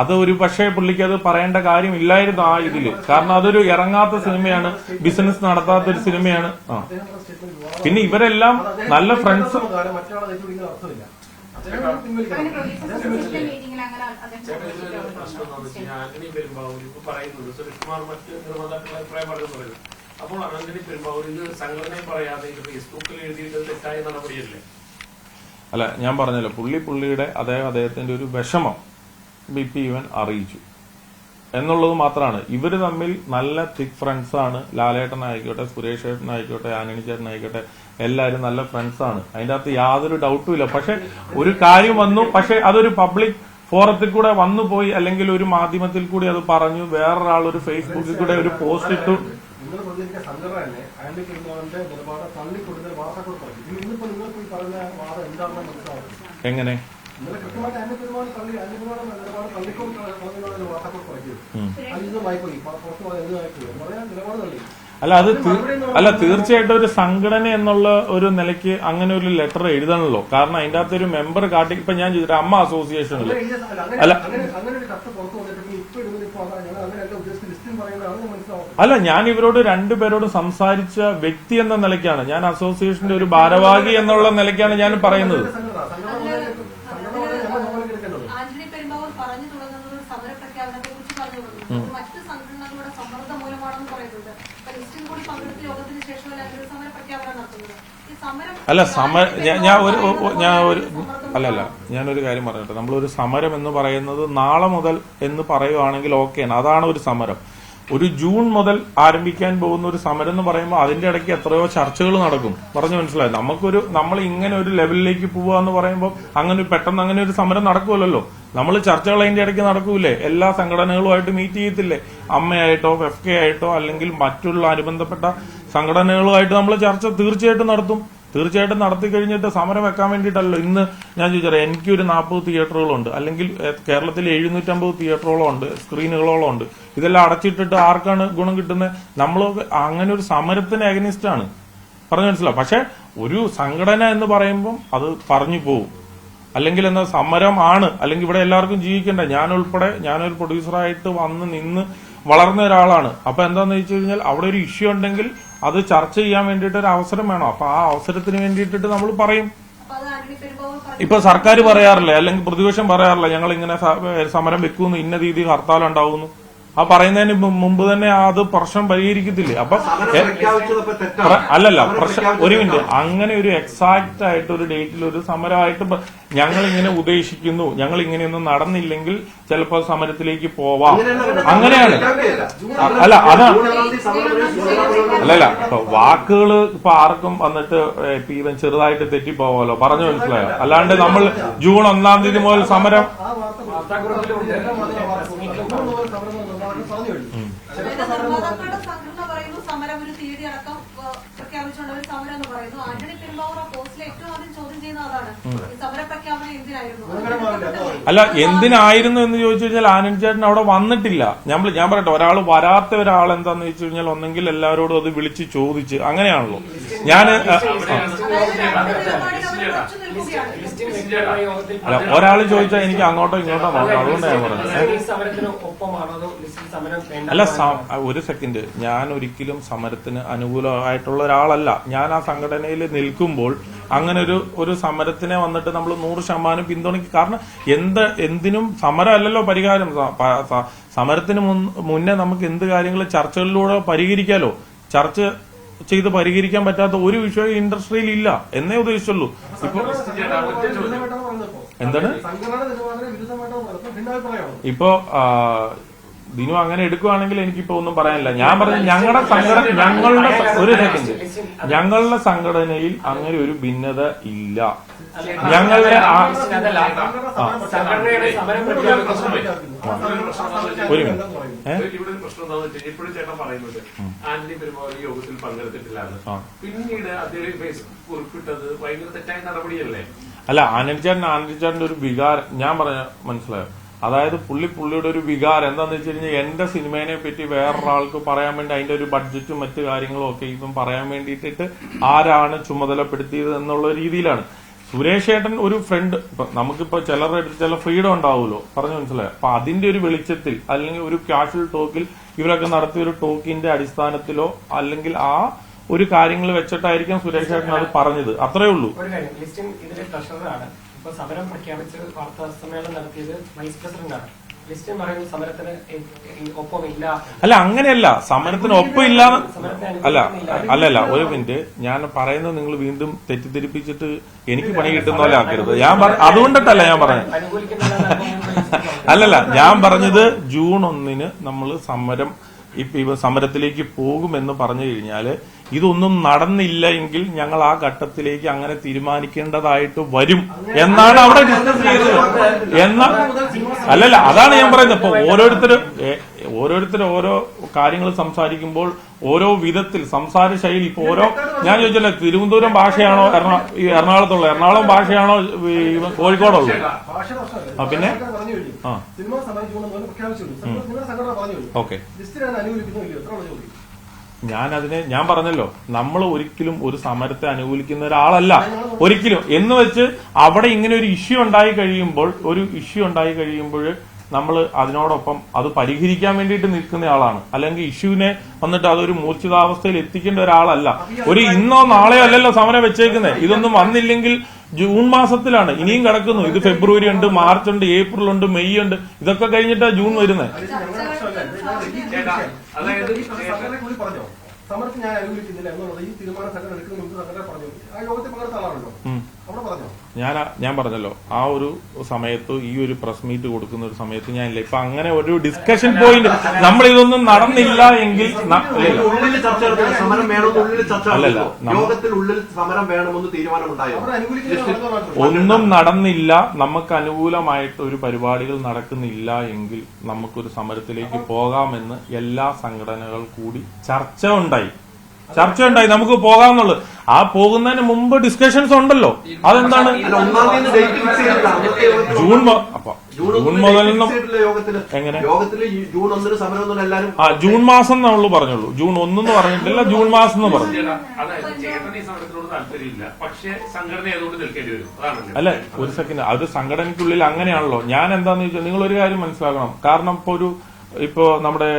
അത് ഒരു പക്ഷേ പുള്ളിക്ക് അത് പറയേണ്ട കാര്യമില്ലായിരുന്നു ആ ഇതില്. കാരണം അതൊരു ഇറങ്ങാത്ത സിനിമയാണ്, ബിസിനസ് നടത്താത്ത ഒരു സിനിമയാണ്. പിന്നെ ഇവരെല്ലാം നല്ല ഫ്രണ്ട്സ്. അപ്പോൾ ആന്റണി പെരുമാവൂർ ഇത് സംഘടനയെ പറയാതെ ഫേസ്ബുക്കിൽ എഴുതിയിട്ട് തെറ്റായ നടപടിയല്ലേ? അല്ല, ഞാൻ പറഞ്ഞല്ലോ, പുള്ളിയുടെ അദ്ദേഹത്തിന്റെ ഒരു വിഷമം ഇവൻ അറിയിച്ചു എന്നുള്ളത് മാത്രമാണ്. ഇവര് തമ്മിൽ നല്ല തിക് ഫ്രണ്ട്സ് ആണ്. ലാലേട്ടനായിക്കോട്ടെ, സുരേഷ് ഏട്ടനായിക്കോട്ടെ, ആന്റണി ചേട്ടനായിക്കോട്ടെ, എല്ലാവരും നല്ല ഫ്രണ്ട്സ് ആണ്. അതിന്റെ അകത്ത് യാതൊരു ഡൗട്ടും ഇല്ല. പക്ഷെ ഒരു കാര്യം വന്നു, പക്ഷെ അതൊരു പബ്ലിക് ഫോറത്തിൽ കൂടെ വന്നു പോയി, അല്ലെങ്കിൽ ഒരു മാധ്യമത്തിൽ കൂടി അത് പറഞ്ഞു, വേറൊരാൾ ഒരു ഫേസ്ബുക്കിൽ കൂടെ ഒരു പോസ്റ്റ് ഇട്ടു. നിങ്ങൾ പ്രതികരിക്കുന്ന സംഘടന തന്നെ ആന്റണി പെരുമാറിന്റെ നിലപാട് തള്ളിക്കൊടുക്കുന്ന വാർത്തകൾ പറഞ്ഞു. ഇന്നിപ്പോ നിങ്ങൾക്ക് ഈ പറഞ്ഞ വാദം എന്താണെന്ന് മനസ്സിലാവും. എങ്ങനെ ഇന്നലെ കൃത്യമായിട്ട് ആന്റണി പെരുമാർ നിലപാട് തള്ളിക്കൊടുക്കുന്ന വാർത്തകൾ പറഞ്ഞു. അത് വായിപ്പോയി പുറത്തു പോയത് എന്ത് വായിപ്പോയി പറയാൻ നിലപാട് തള്ളി. അല്ല തീർച്ചയായിട്ടും ഒരു സംഘടന എന്നുള്ള ഒരു നിലയ്ക്ക് അങ്ങനെ ഒരു ലെറ്റർ എഴുതണല്ലോ. കാരണം അതിന്റെ അകത്ത് ഒരു മെമ്പർ കാട്ടി, ഇപ്പൊ ഞാൻ ചെയ്തിട്ട് അമ്മ അസോസിയേഷനിൽ അല്ല, ഞാൻ ഇവരോട് രണ്ടുപേരോട് സംസാരിച്ച വ്യക്തി എന്ന നിലയ്ക്കാണ്, ഞാൻ അസോസിയേഷന്റെ ഒരു ഭാരവാഹി എന്നുള്ള നിലയ്ക്കാണ് ഞാൻ പറയുന്നത്. അല്ല ഞാനൊരു കാര്യം പറഞ്ഞിട്ട്, നമ്മളൊരു സമരം എന്ന് പറയുന്നത് നാളെ മുതൽ എന്ന് പറയുവാണെങ്കിൽ ഓക്കെയാണ്, അതാണ് ഒരു സമരം. ഒരു ജൂൺ മുതൽ ആരംഭിക്കാൻ പോകുന്ന ഒരു സമരം എന്ന് പറയുമ്പോൾ അതിന്റെ ഇടയ്ക്ക് എത്രയോ ചർച്ചകൾ നടക്കും. പറഞ്ഞു മനസ്സിലായി? നമ്മൾ ഇങ്ങനെ ഒരു ലെവലിലേക്ക് പോവുക എന്ന് പറയുമ്പോൾ പെട്ടെന്ന് അങ്ങനെ ഒരു സമരം നടക്കുമല്ലോ. നമ്മൾ ചർച്ചകൾ അതിന്റെ ഇടയ്ക്ക് നടക്കൂലേ? എല്ലാ സംഘടനകളുമായിട്ട് മീറ്റ് ചെയ്യത്തില്ലേ? അമ്മയായിട്ടോ FK ആയിട്ടോ അല്ലെങ്കിൽ മറ്റുള്ള അനുബന്ധപ്പെട്ട സംഘടനകളുമായിട്ട് നമ്മൾ ചർച്ച തീർച്ചയായിട്ടും നടത്തി കഴിഞ്ഞിട്ട് സമരം വെക്കാൻ വേണ്ടിയിട്ടല്ലോ. ഇന്ന് ഞാൻ ചോദിച്ചാൽ എനിക്കൊരു 40 തിയേറ്ററുകളുണ്ട്, അല്ലെങ്കിൽ കേരളത്തിൽ 750 തിയേറ്ററുകളോ ഉണ്ട്, സ്ക്രീനുകളോളം ഉണ്ട്. ഇതെല്ലാം അടച്ചിട്ടിട്ട് ആർക്കാണ് ഗുണം കിട്ടുന്നത്? നമ്മൾ അങ്ങനെ ഒരു സമരത്തിന് അഗനിസ്റ്റ് ആണ്. പറഞ്ഞു മനസ്സിലാവും? പക്ഷെ ഒരു സംഘടന എന്ന് പറയുമ്പം അത് പറഞ്ഞു പോവും. അല്ലെങ്കിൽ എന്താ സമരം ആണ്, അല്ലെങ്കിൽ ഇവിടെ എല്ലാവർക്കും ജീവിക്കണ്ടേ? ഞാനൊരു പ്രൊഡ്യൂസറായിട്ട് വന്ന് നിന്ന് വളർന്ന ഒരാളാണ്. അപ്പൊ എന്താന്ന് വെച്ച് കഴിഞ്ഞാൽ അവിടെ ഒരു ഇഷ്യൂ ഉണ്ടെങ്കിൽ അത് ചർച്ച ചെയ്യാൻ വേണ്ടിയിട്ട് ഒരു അവസരം വേണം. അപ്പൊ ആ അവസരത്തിന് വേണ്ടിയിട്ട് നമ്മൾ പറയും. ഇപ്പൊ സർക്കാർ പറയാറില്ലേ, അല്ലെങ്കിൽ പ്രതിപക്ഷം പറയാറില്ല ഞങ്ങൾ ഇങ്ങനെ സമരം വെക്കുന്നു, ഇന്ന രീതി ഹർത്താൽ ഉണ്ടാവുന്നു. ആ പറയുന്നതിന് മുമ്പ് തന്നെ അത് പ്രശ്നം പരിഹരിക്കത്തില്ലേ? അപ്പൊ അല്ലല്ല പ്രശ്നം ഒരു മിനിറ്റ്, അങ്ങനെ ഒരു എക്സാക്ട് ആയിട്ട് ഒരു ഡേറ്റിൽ ഒരു സമരമായിട്ട് ഞങ്ങൾ ഇങ്ങനെ ഉദ്ദേശിക്കുന്നു, ഞങ്ങൾ ഇങ്ങനെയൊന്നും നടന്നില്ലെങ്കിൽ ചിലപ്പോൾ സമരത്തിലേക്ക് പോവാം, അങ്ങനെയാണ്. അല്ല അല്ലല്ല ഇപ്പൊ വാക്കുകൾ ഇപ്പൊ ആർക്കും വന്നിട്ട് ഈവൻ ചെറുതായിട്ട് തെറ്റിപ്പോവാലോ. പറഞ്ഞു മനസ്സിലായോ? അല്ലാണ്ട് നമ്മൾ ജൂൺ 1-ാം തീയതി മുതൽ സമരം സംഘടന പറയുന്നു സമരം ഒരു തീയതി അടക്കം പ്രഖ്യാപിച്ചുകൊണ്ട് ഒരു സമരം എന്ന് പറയുന്നു. ആന്റണി പെരുമ്പാവൂർ ആ പോസ്റ്റിൽ ഏറ്റവും ആദ്യം ചോദ്യം ചെയ്യുന്ന അതാണ്, ഈ സമര പ്രഖ്യാപനം എന്തിനായിരുന്നു? അല്ല എന്തിനായിരുന്നു എന്ന് ചോദിച്ചു കഴിഞ്ഞാൽ ആനന്ദ് ചേട്ടൻ അവിടെ വന്നിട്ടില്ല. ഞാൻ പറയട്ടെ, ഒരാൾ വരാത്ത ഒരാൾ എന്താന്ന് വെച്ച് കഴിഞ്ഞാൽ ഒന്നെങ്കിൽ എല്ലാവരോടും അത് വിളിച്ച് ചോദിച്ച്, അങ്ങനെയാണല്ലോ. അല്ല ഒരാൾ ചോദിച്ചാൽ എനിക്ക് അങ്ങോട്ടോ ഇങ്ങോട്ടോ നോക്കാം, അതുകൊണ്ടാണ് ഞാൻ പറഞ്ഞത്. അല്ല ഒരു സെക്കൻഡ്, ഞാൻ ഒരിക്കലും സമരത്തിന് അനുകൂലമായിട്ടുള്ള ഒരാളല്ല. ഞാൻ ആ സംഘടനയിൽ നിൽക്കുമ്പോൾ അങ്ങനെ ഒരു സമരത്തിനെ വന്നിട്ട് നമ്മൾ 100% പിന്തുണയ്ക്കും. കാരണം എന്തിനും സമരം അല്ലല്ലോ പരിഹാരം. സമരത്തിന് മുന്നേ നമുക്ക് എന്ത് കാര്യങ്ങൾ ചർച്ചകളിലൂടെ പരിഹരിക്കാലോ. ചർച്ച ചെയ്ത് പരിഹരിക്കാൻ പറ്റാത്ത ഒരു വിഷയം ഇൻഡസ്ട്രിയിൽ ഇല്ല എന്നേ ഉദ്ദേശിച്ചുള്ളൂ. എന്താണ് ഇപ്പോ ദിനു അങ്ങനെ എടുക്കുവാണെങ്കിൽ എനിക്കിപ്പോ ഒന്നും പറയാനില്ല. ഞാൻ പറഞ്ഞു ഞങ്ങളുടെ സംഘടനയിൽ അങ്ങനെ ഒരു ഭിന്നത ഇല്ല. ഞങ്ങളുടെ ഒരു മിനിറ്റ് ഇവിടെ പ്രശ്നം എന്താണെന്ന് വെച്ചാൽ ഇപ്പോഴും ചേട്ടൻ പറയുന്നത് ആന്റണി പെരുമ്പാവൂർ യോഗത്തിൽ പങ്കെടുത്തിട്ടില്ലാന്ന്. പിന്നീട് അദ്ദേഹം കുറിപ്പിട്ടത് ഭയങ്കര തെറ്റായ നടപടിയല്ലേ? അല്ല ആനന്ദ് ചേട്ടന്റെ ഒരു വികാരം ഞാൻ പറഞ്ഞ മനസ്സിലായോ? അതായത് പുള്ളിയുടെ ഒരു വികാരം എന്താന്ന് വെച്ച് കഴിഞ്ഞാൽ എന്റെ സിനിമേനെ പറ്റി വേറൊരാൾക്ക് പറയാൻ വേണ്ടി അതിന്റെ ഒരു ബഡ്ജറ്റും മറ്റു കാര്യങ്ങളും ഒക്കെ ഇപ്പം പറയാൻ വേണ്ടിയിട്ട് ആരാണ് ചുമതലപ്പെടുത്തിയത് എന്നുള്ള രീതിയിലാണ്. സുരേഷ് ഏട്ടൻ ഒരു ഫ്രണ്ട്, നമുക്കിപ്പോ ചില ഫ്രീഡം ഉണ്ടാവുമല്ലോ. പറഞ്ഞു മനസ്സിലായോ? അപ്പൊ അതിന്റെ ഒരു വെളിച്ചത്തിൽ അല്ലെങ്കിൽ ഒരു കാഷ്വൽ ടോക്കിൽ ഇവരൊക്കെ നടത്തിയ ഒരു ടോക്കിന്റെ അടിസ്ഥാനത്തിലോ അല്ലെങ്കിൽ ആ ഒരു കാര്യങ്ങൾ വെച്ചിട്ടായിരിക്കാം സുരേഷ് ഏട്ടൻ അത് പറഞ്ഞത്. അത്രേ ഉള്ളൂ. ഇപ്പൊ സമരം പ്രഖ്യാപിച്ച് വാർത്താ സമ്മേളനം നടത്തിയത് വൈസ് പ്രസിഡന്റാണ്. ലിസ്റ്റിൻ പറയുന്നത് സമരത്തിന് ഒപ്പമില്ല. അല്ല അങ്ങനെയല്ല, സമരത്തിന് ഒപ്പമില്ല. അല്ലല്ല ഒരു മിനിറ്റ്, ഞാൻ പറയുന്നത് നിങ്ങൾ വീണ്ടും തെറ്റിദ്ധരിപ്പിച്ചിട്ട് എനിക്ക് പണി കിട്ടുന്ന പോലെ ആക്കരുത്. അതുകൊണ്ടിട്ടല്ല ഞാൻ പറഞ്ഞത്. അല്ലല്ല ഞാൻ പറഞ്ഞത് ജൂൺ 1-ന് നമ്മൾ സമരത്തിലേക്ക് പോകുമെന്ന് പറഞ്ഞു കഴിഞ്ഞാല് ഇതൊന്നും നടന്നില്ല എങ്കിൽ ഞങ്ങൾ ആ ഘട്ടത്തിലേക്ക് അങ്ങനെ തീരുമാനിക്കേണ്ടതായിട്ട് വരും എന്നാണ് അവിടെ ഡിസ്കസ് ചെയ്തത്. അല്ലല്ല അതാണ് ഞാൻ പറയുന്നത്. ഇപ്പൊ ഓരോരുത്തർ ഓരോ കാര്യങ്ങൾ സംസാരിക്കുമ്പോൾ ഓരോ വിധത്തിൽ സംസാര ശൈലി ഇപ്പൊ ഞാൻ ചോദിച്ചല്ലേ തിരുവനന്തപുരം ഭാഷയാണോ എറണാകുളത്തുള്ള എറണാകുളം ഭാഷയാണോ കോഴിക്കോടുള്ളത്? പിന്നെ ഓക്കെ ഞാൻ പറഞ്ഞല്ലോ, നമ്മൾ ഒരിക്കലും ഒരു സമരത്തെ അനുകൂലിക്കുന്ന ഒരാളല്ല ഒരിക്കലും. എന്ന് വെച്ച് അവിടെ ഇങ്ങനെ ഒരു ഇഷ്യൂ ഉണ്ടായി കഴിയുമ്പോൾ നമ്മൾ അതിനോടൊപ്പം അത് പരിഹരിക്കാൻ വേണ്ടിയിട്ട് നിൽക്കുന്ന ആളാണ്. അല്ലെങ്കിൽ ഇഷ്യൂവിനെ വന്നിട്ട് അതൊരു മൂർച്ഛിതാവസ്ഥയിൽ എത്തിക്കേണ്ട ഒരാളല്ല. ഒരു ഇന്നോ നാളെയോ അല്ലല്ലോ സമരം വെച്ചേക്കുന്നത്. ഇതൊന്നും വന്നില്ലെങ്കിൽ ജൂൺ മാസത്തിലാണ് ഇനിയും കിടക്കുന്നു. ഇത് ഫെബ്രുവരി ഉണ്ട്, മാർച്ച് ഉണ്ട്, ഏപ്രിൽ ഉണ്ട്, മെയ് ഉണ്ട്. ഇതൊക്കെ കഴിഞ്ഞിട്ടാ ജൂൺ വരുന്നത്. സമരത്തിൽ ഞാൻ അനുകൂലിക്കുന്നില്ല എന്നുള്ളത് ഈ തീരുമാനം സംഘടന എടുക്കുന്ന മുമ്പ് സംഘടന പറഞ്ഞു. ആ യോഗത്തിൽ പങ്കെടുത്ത ആളാണല്ലോ, അവിടെ പറഞ്ഞോ? ഞാൻ പറഞ്ഞല്ലോ ആ ഒരു സമയത്ത് ഈ ഒരു പ്രസ് മീറ്റ് കൊടുക്കുന്ന ഒരു സമയത്ത് ഞാനില്ല. ഇപ്പൊ അങ്ങനെ ഒരു ഡിസ്കഷൻ പോയിന്റ് നമ്മൾ ഇതൊന്നും നടന്നില്ല എങ്കിൽ ഉള്ളിൽ ചർച്ച നടത്തില്ല. സമരം വേണമെന്ന് ഉള്ളിൽ ചർച്ച നടത്തില്ല. യോഗത്തിൽ ഉള്ളിൽ സമരം വേണമെന്ന് തീരുമാനമുണ്ടായോ? ഒന്നും നടന്നില്ല. നമുക്ക് അനുകൂലമായിട്ട് ഒരു പരിപാടികൾ നടക്കുന്നില്ല എങ്കിൽ നമുക്കൊരു സമരത്തിലേക്ക് പോകാമെന്ന് എല്ലാ സംഘടനകൾ കൂടി ചർച്ച ഉണ്ടായി. നമുക്ക് പോകാമെന്നുള്ളത്. ആ പോകുന്നതിന് മുമ്പ് ഡിസ്കഷൻസ് ഉണ്ടല്ലോ. അതെന്താണ് ജൂൺ മുതൽ എങ്ങനെ ജൂൺ മാസം നമ്മൾ പറഞ്ഞുള്ളൂ. ജൂൺ 1 എന്ന് പറഞ്ഞിട്ടില്ല, ജൂൺ മാസം എന്ന് പറഞ്ഞു. അല്ല ഒരു സെക്കൻഡ്, അത് സംഘടനയ്ക്കുള്ളിൽ അങ്ങനെയാണല്ലോ. ഞാൻ എന്താന്ന് ചോദിച്ചാൽ നിങ്ങൾ ഒരു കാര്യം മനസ്സിലാക്കണം. കാരണം ഇപ്പോ നമ്മുടെ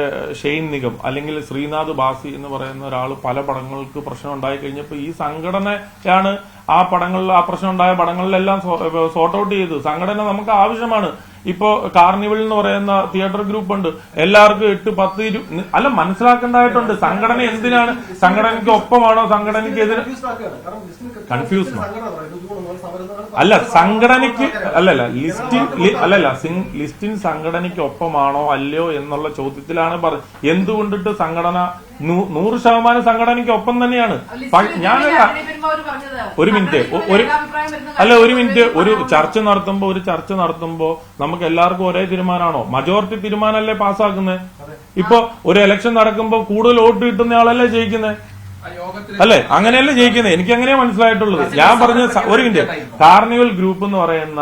ഷെയ്ൻ നിഗം അല്ലെങ്കിൽ ശ്രീനാഥ് ബാസി എന്ന് പറയുന്ന ഒരാൾ പല പടങ്ങൾക്ക് പ്രശ്നം ഉണ്ടായി കഴിഞ്ഞപ്പോൾ ഈ സംഘടനയാണ് ആ പടങ്ങളിൽ ആ പ്രശ്നം ഉണ്ടായ പടങ്ങളിലെല്ലാം സോർട്ട് ഔട്ട് ചെയ്ത്. സംഘടന നമുക്ക് ആവശ്യമാണ്. ഇപ്പോ കാർണിവൽ എന്ന് പറയുന്ന തിയേറ്റർ ഗ്രൂപ്പ് ഉണ്ട്. എല്ലാവർക്കും 8, 10, 20 അല്ല മനസ്സിലാക്കേണ്ടതായിട്ടുണ്ട്. സംഘടന എന്തിനാണ്? സംഘടനയ്ക്ക് ഒപ്പമാണോ സംഘടനയ്ക്ക് എതിരെ? കൺഫ്യൂസ് അല്ല സംഘടനയ്ക്ക് ലിസ്റ്റിൻ സംഘടനയ്ക്ക് ഒപ്പമാണോ അല്ലയോ എന്നുള്ള ചോദ്യത്തിലാണ് എന്തുകൊണ്ടിട്ട് സംഘടന 100% സംഘടനയ്ക്ക് ഒപ്പം തന്നെയാണ്. ഒരു മിനിറ്റ് ഒരു ചർച്ച നടത്തുമ്പോ നമുക്ക് എല്ലാവർക്കും ഒരേ തീരുമാനമാണോ? മജോറിറ്റി തീരുമാനമല്ലേ പാസ്സാക്കുന്നത്? ഇപ്പൊ ഒരു ഇലക്ഷൻ നടക്കുമ്പോ കൂടുതൽ വോട്ട് കിട്ടുന്ന ആളല്ലേ ജയിക്കുന്നത്? അല്ലെ അങ്ങനെയല്ലേ ജയിക്കുന്നത്? എനിക്ക് അങ്ങനെയാ മനസ്സിലായിട്ടുള്ളത്. ഞാൻ പറഞ്ഞ ഒരു മിനിറ്റ്, കാർണിവൽ ഗ്രൂപ്പ് എന്ന് പറയുന്ന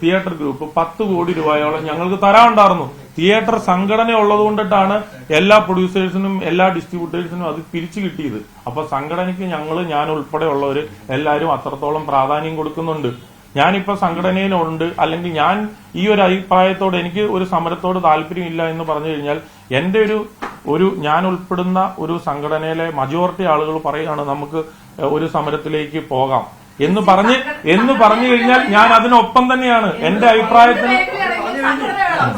തിയേറ്റർ ഗ്രൂപ്പ് 10 കോടി രൂപയോളം ഞങ്ങൾക്ക് തരാനുണ്ടായിരുന്നു. തിയേറ്റർ സംഘടന ഉള്ളത് കൊണ്ടിട്ടാണ് എല്ലാ പ്രൊഡ്യൂസേഴ്സിനും എല്ലാ ഡിസ്ട്രിബ്യൂട്ടേഴ്സിനും അത് പിരിച്ചു കിട്ടിയത്. അപ്പൊ സംഘടനയ്ക്ക് ഞാൻ ഉൾപ്പെടെ ഉള്ളവര് എല്ലാവരും അത്രത്തോളം പ്രാധാന്യം കൊടുക്കുന്നുണ്ട്. ഞാനിപ്പോ സംഘടനയിലുണ്ട്, അല്ലെങ്കിൽ ഞാൻ ഈ ഒരു അഭിപ്രായത്തോട് എനിക്ക് ഒരു സമരത്തോട് താല്പര്യമില്ല എന്ന് പറഞ്ഞു കഴിഞ്ഞാൽ എന്റെ ഞാൻ ഉൾപ്പെടുന്ന ഒരു സംഘടനയിലെ മജോറിറ്റി ആളുകൾ പറയുകയാണ് നമുക്ക് ഒരു സമരത്തിലേക്ക് പോകാം എന്ന് പറഞ്ഞു കഴിഞ്ഞാൽ ഞാൻ അതിനൊപ്പം തന്നെയാണ്. എന്റെ അഭിപ്രായത്തിന്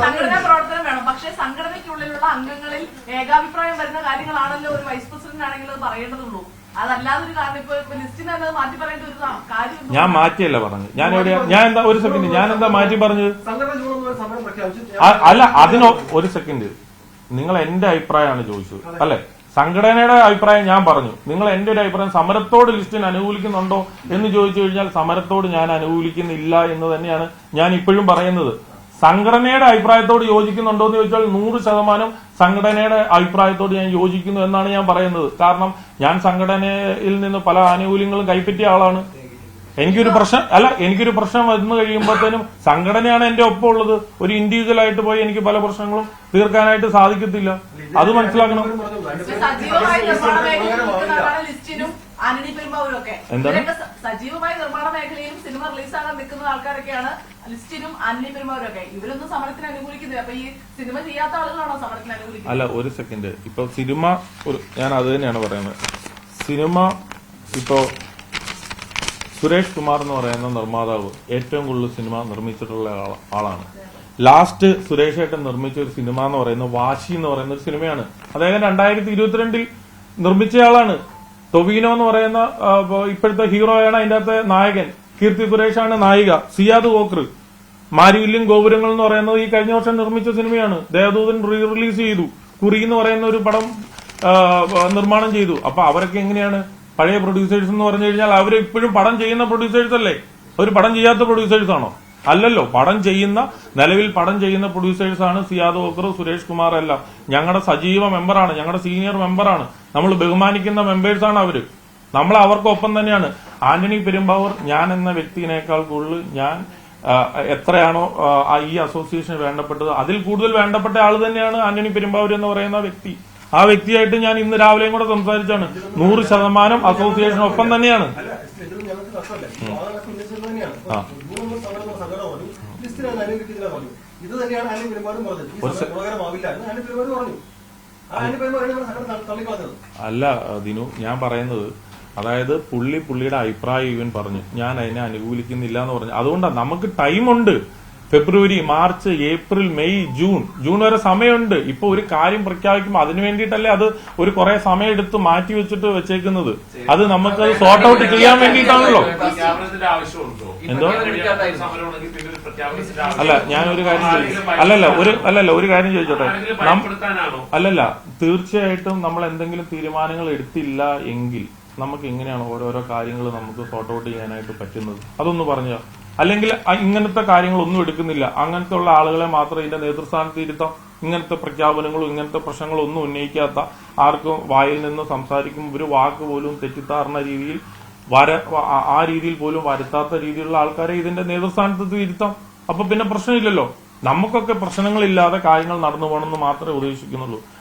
സംഘടനാ പ്രവർത്തനം വേണം. പക്ഷേ സംഘടനയ്ക്കുള്ളിലുള്ള അംഗങ്ങളിൽ ഏകാഭിപ്രായം വരുന്ന കാര്യങ്ങളാണല്ലോ ഒരു വൈസ് പ്രസിഡന്റ് ആണെങ്കിൽ അത് പറയേണ്ടതുള്ളൂ. അതല്ലാതൊരു കാരണം ഇപ്പൊ ലിസ്റ്റിൽ നിന്ന് മാറ്റി പറയേണ്ട ഒരു കാര്യം ഞാൻ മാറ്റിയല്ല പറഞ്ഞു. ഞാൻ എന്താ ഒരു സെക്കൻഡ് ഞാൻ എന്താ മാറ്റി പറഞ്ഞത്? അല്ല ഒരു സെക്കൻഡ്, നിങ്ങൾ എന്റെ അഭിപ്രായമാണ് ചോദിച്ചത് അല്ലെ? സംഘടനയുടെ അഭിപ്രായം ഞാൻ പറഞ്ഞു. നിങ്ങൾ എന്റെ ഒരു അഭിപ്രായം സമരത്തോട് ലിസ്റ്റിന് അനുകൂലിക്കുന്നുണ്ടോ എന്ന് ചോദിച്ചു കഴിഞ്ഞാൽ സമരത്തോട് ഞാൻ അനുകൂലിക്കുന്നില്ല എന്ന് തന്നെയാണ് ഞാൻ ഇപ്പോഴും പറയുന്നത്. സംഘടനയുടെ അഭിപ്രായത്തോട് യോജിക്കുന്നുണ്ടോ എന്ന് ചോദിച്ചാൽ 100% സംഘടനയുടെ അഭിപ്രായത്തോട് ഞാൻ യോജിക്കുന്നു എന്നാണ് ഞാൻ പറയുന്നത്. കാരണം ഞാൻ സംഘടനയിൽ നിന്ന് പല ആനുകൂല്യങ്ങളും കൈപ്പറ്റിയ ആളാണ്. എനിക്കൊരു പ്രശ്നം വന്നു കഴിയുമ്പോഴത്തേനും സംഘടനയാണ് എന്റെ ഒപ്പം ഉള്ളത്. ഒരു ഇൻഡിവിജ്വൽ ആയിട്ട് പോയി എനിക്ക് പല പ്രശ്നങ്ങളും തീർക്കാനായിട്ട് സാധിക്കത്തില്ല. അത് മനസ്സിലാക്കണം. സജീവമായി നിർമ്മാണ മേഖലയിലും സിനിമ റിലീസാകാൻ നിൽക്കുന്ന ആൾക്കാരൊക്കെയാണ് ലിസ്റ്റിനും ആന്റണി പെരുമാവരൊക്കെ. ഇവരൊന്നും സമരത്തിന് അനുകൂലിക്കുന്നത്. അപ്പൊ ഈ സിനിമ ചെയ്യാത്ത ആളുകളാണോ സമരത്തിന് അനുകൂലിക്കുന്നത്? അല്ല ഒരു സെക്കൻഡ്, ഇപ്പൊ സിനിമ ഞാൻ അത് തന്നെയാണ് പറയുന്നത്. സിനിമ ഇപ്പോ സുരേഷ് കുമാർ എന്ന് പറയുന്ന നിർമ്മാതാവ് ഏറ്റവും കൂടുതൽ സിനിമ നിർമ്മിച്ചിട്ടുള്ള ആളാണ്. ലാസ്റ്റ് സുരേഷ് ഏട്ടൻ നിർമ്മിച്ച ഒരു സിനിമ എന്ന് പറയുന്നത് വാശി എന്ന് പറയുന്ന ഒരു സിനിമയാണ്. അദ്ദേഹം 2022 നിർമ്മിച്ചയാളാണ്. ടൊവിനോ എന്ന് പറയുന്ന ഇപ്പോഴത്തെ ഹീറോയാണ് അതിന്റെ അകത്തെ നായകൻ. കീർത്തി സുരേഷാണ് നായിക. സിയാദ് കോക്ർ, മാരിവില്യൻ ഗോപുരങ്ങൾ എന്ന് പറയുന്നത് ഈ കഴിഞ്ഞ വർഷം നിർമ്മിച്ച സിനിമയാണ്. ദേവദൂതൻ റിലീസ് ചെയ്തു. കുറി എന്ന് പറയുന്ന ഒരു പടം നിർമ്മാണം ചെയ്തു. അപ്പൊ അവരൊക്കെ എങ്ങനെയാണ് പഴയ പ്രൊഡ്യൂസേഴ്സ് എന്ന് പറഞ്ഞു കഴിഞ്ഞാൽ അവർ ഇപ്പോഴും പടം ചെയ്യുന്ന പ്രൊഡ്യൂസേഴ്സ് അല്ലേ? അവർ പടം ചെയ്യാത്ത പ്രൊഡ്യൂസേഴ്സ് ആണോ? അല്ലല്ലോ. നിലവിൽ പടം ചെയ്യുന്ന പ്രൊഡ്യൂസേഴ്സ് ആണ് സിയാദ് കോക്കർ, സുരേഷ് കുമാർ എല്ലാം. ഞങ്ങളുടെ സജീവ മെമ്പറാണ്, ഞങ്ങളുടെ സീനിയർ മെമ്പറാണ്. നമ്മൾ ബഹുമാനിക്കുന്ന മെമ്പേഴ്സാണ് അവര്. നമ്മൾ അവർക്കൊപ്പം തന്നെയാണ്. ആന്റണി പെരുമ്പാവൂർ ഞാൻ എന്ന വ്യക്തിനേക്കാൾ കൂടുതൽ ഞാൻ എത്രയാണോ ഈ അസോസിയേഷൻ വേണ്ടപ്പെട്ടത് അതിൽ കൂടുതൽ വേണ്ടപ്പെട്ട ആൾ തന്നെയാണ് ആന്റണി പെരുമ്പാവൂർ എന്ന് പറയുന്ന വ്യക്തി. ആ വ്യക്തിയായിട്ട് ഞാൻ ഇന്ന് രാവിലെയും കൂടെ സംസാരിച്ചാണ്. 100% അസോസിയേഷൻ ഒപ്പം തന്നെയാണ്. ഇത് തന്നെയാണ് ആന്റണി പെരുമ്പാവൂരും പറഞ്ഞത്. ഗുണകരമാവില്ല എന്ന് ആന്റണി പെരുമ്പാവൂർ പറഞ്ഞു. ആന്റണി പെരുമ്പാവൂരാണ് സംഘടന തള്ളിക്കളഞ്ഞത്. അല്ല ദിനു, ഞാൻ പറയുന്നത് അതായത് പുള്ളിയുടെ അഭിപ്രായം ഇവൻ പറഞ്ഞു. ഞാൻ അതിനെ അനുകൂലിക്കുന്നില്ല എന്ന് പറഞ്ഞു. അതുകൊണ്ടാണ് നമുക്ക് ടൈമുണ്ട്. ഫെബ്രുവരി, മാർച്ച്, ഏപ്രിൽ, മെയ്, ജൂൺ വരെ സമയമുണ്ട്. ഇപ്പൊ ഒരു കാര്യം പ്രഖ്യാപിക്കുമ്പോൾ അതിനു വേണ്ടിയിട്ടല്ലേ അത് ഒരു കുറെ സമയം എടുത്ത് മാറ്റി വെച്ചിട്ട് വെച്ചേക്കുന്നത്. അത് നമുക്ക് സോർട്ട് ഔട്ട് ചെയ്യാൻ വേണ്ടിയിട്ടാണല്ലോ. പ്രഖ്യാപനത്തിന്റെ ആവശ്യമുണ്ടോ? എന്തോ സമരമാണെങ്കിൽ പിന്നെ ഒരു പ്രഖ്യാപനത്തിന്റെ അല്ല, ഞാനൊരു കാര്യം ഒരു കാര്യം ചോദിച്ചോട്ടെ. അല്ലല്ല, തീർച്ചയായിട്ടും നമ്മൾ എന്തെങ്കിലും തീരുമാനങ്ങൾ എടുത്തില്ല എങ്കിൽ നമുക്ക് എങ്ങനെയാണ് ഓരോരോ കാര്യങ്ങൾ നമുക്ക് സോർട്ട് ഔട്ട് ചെയ്യാനായിട്ട് പറ്റുന്നത്? അതൊന്ന് പറഞ്ഞോ. അല്ലെങ്കിൽ ഇങ്ങനത്തെ കാര്യങ്ങളൊന്നും എടുക്കുന്നില്ല, അങ്ങനത്തെ ഉള്ള ആളുകളെ മാത്രം ഇതിന്റെ നേതൃസ്ഥാനത്ത് ഇരുത്താം. ഇങ്ങനത്തെ പ്രഖ്യാപനങ്ങളും ഇങ്ങനത്തെ പ്രശ്നങ്ങളും ഒന്നും ഉന്നയിക്കാത്ത, ആർക്കും വായിൽ നിന്ന് സംസാരിക്കുമ്പോൾ ഒരു വാക്ക് പോലും തെറ്റിദ്ധാരണ രീതിയിൽ ആ രീതിയിൽ പോലും വരുത്താത്ത രീതിയിലുള്ള ആൾക്കാരെ ഇതിന്റെ നേതൃസ്ഥാനത്ത് ഇരുത്താം. അപ്പൊ പിന്നെ പ്രശ്നമില്ലല്ലോ. നമുക്കൊക്കെ പ്രശ്നങ്ങളില്ലാതെ കാര്യങ്ങൾ നടന്നു പോകണമെന്ന് മാത്രമേ ഉദ്ദേശിക്കുന്നുള്ളൂ.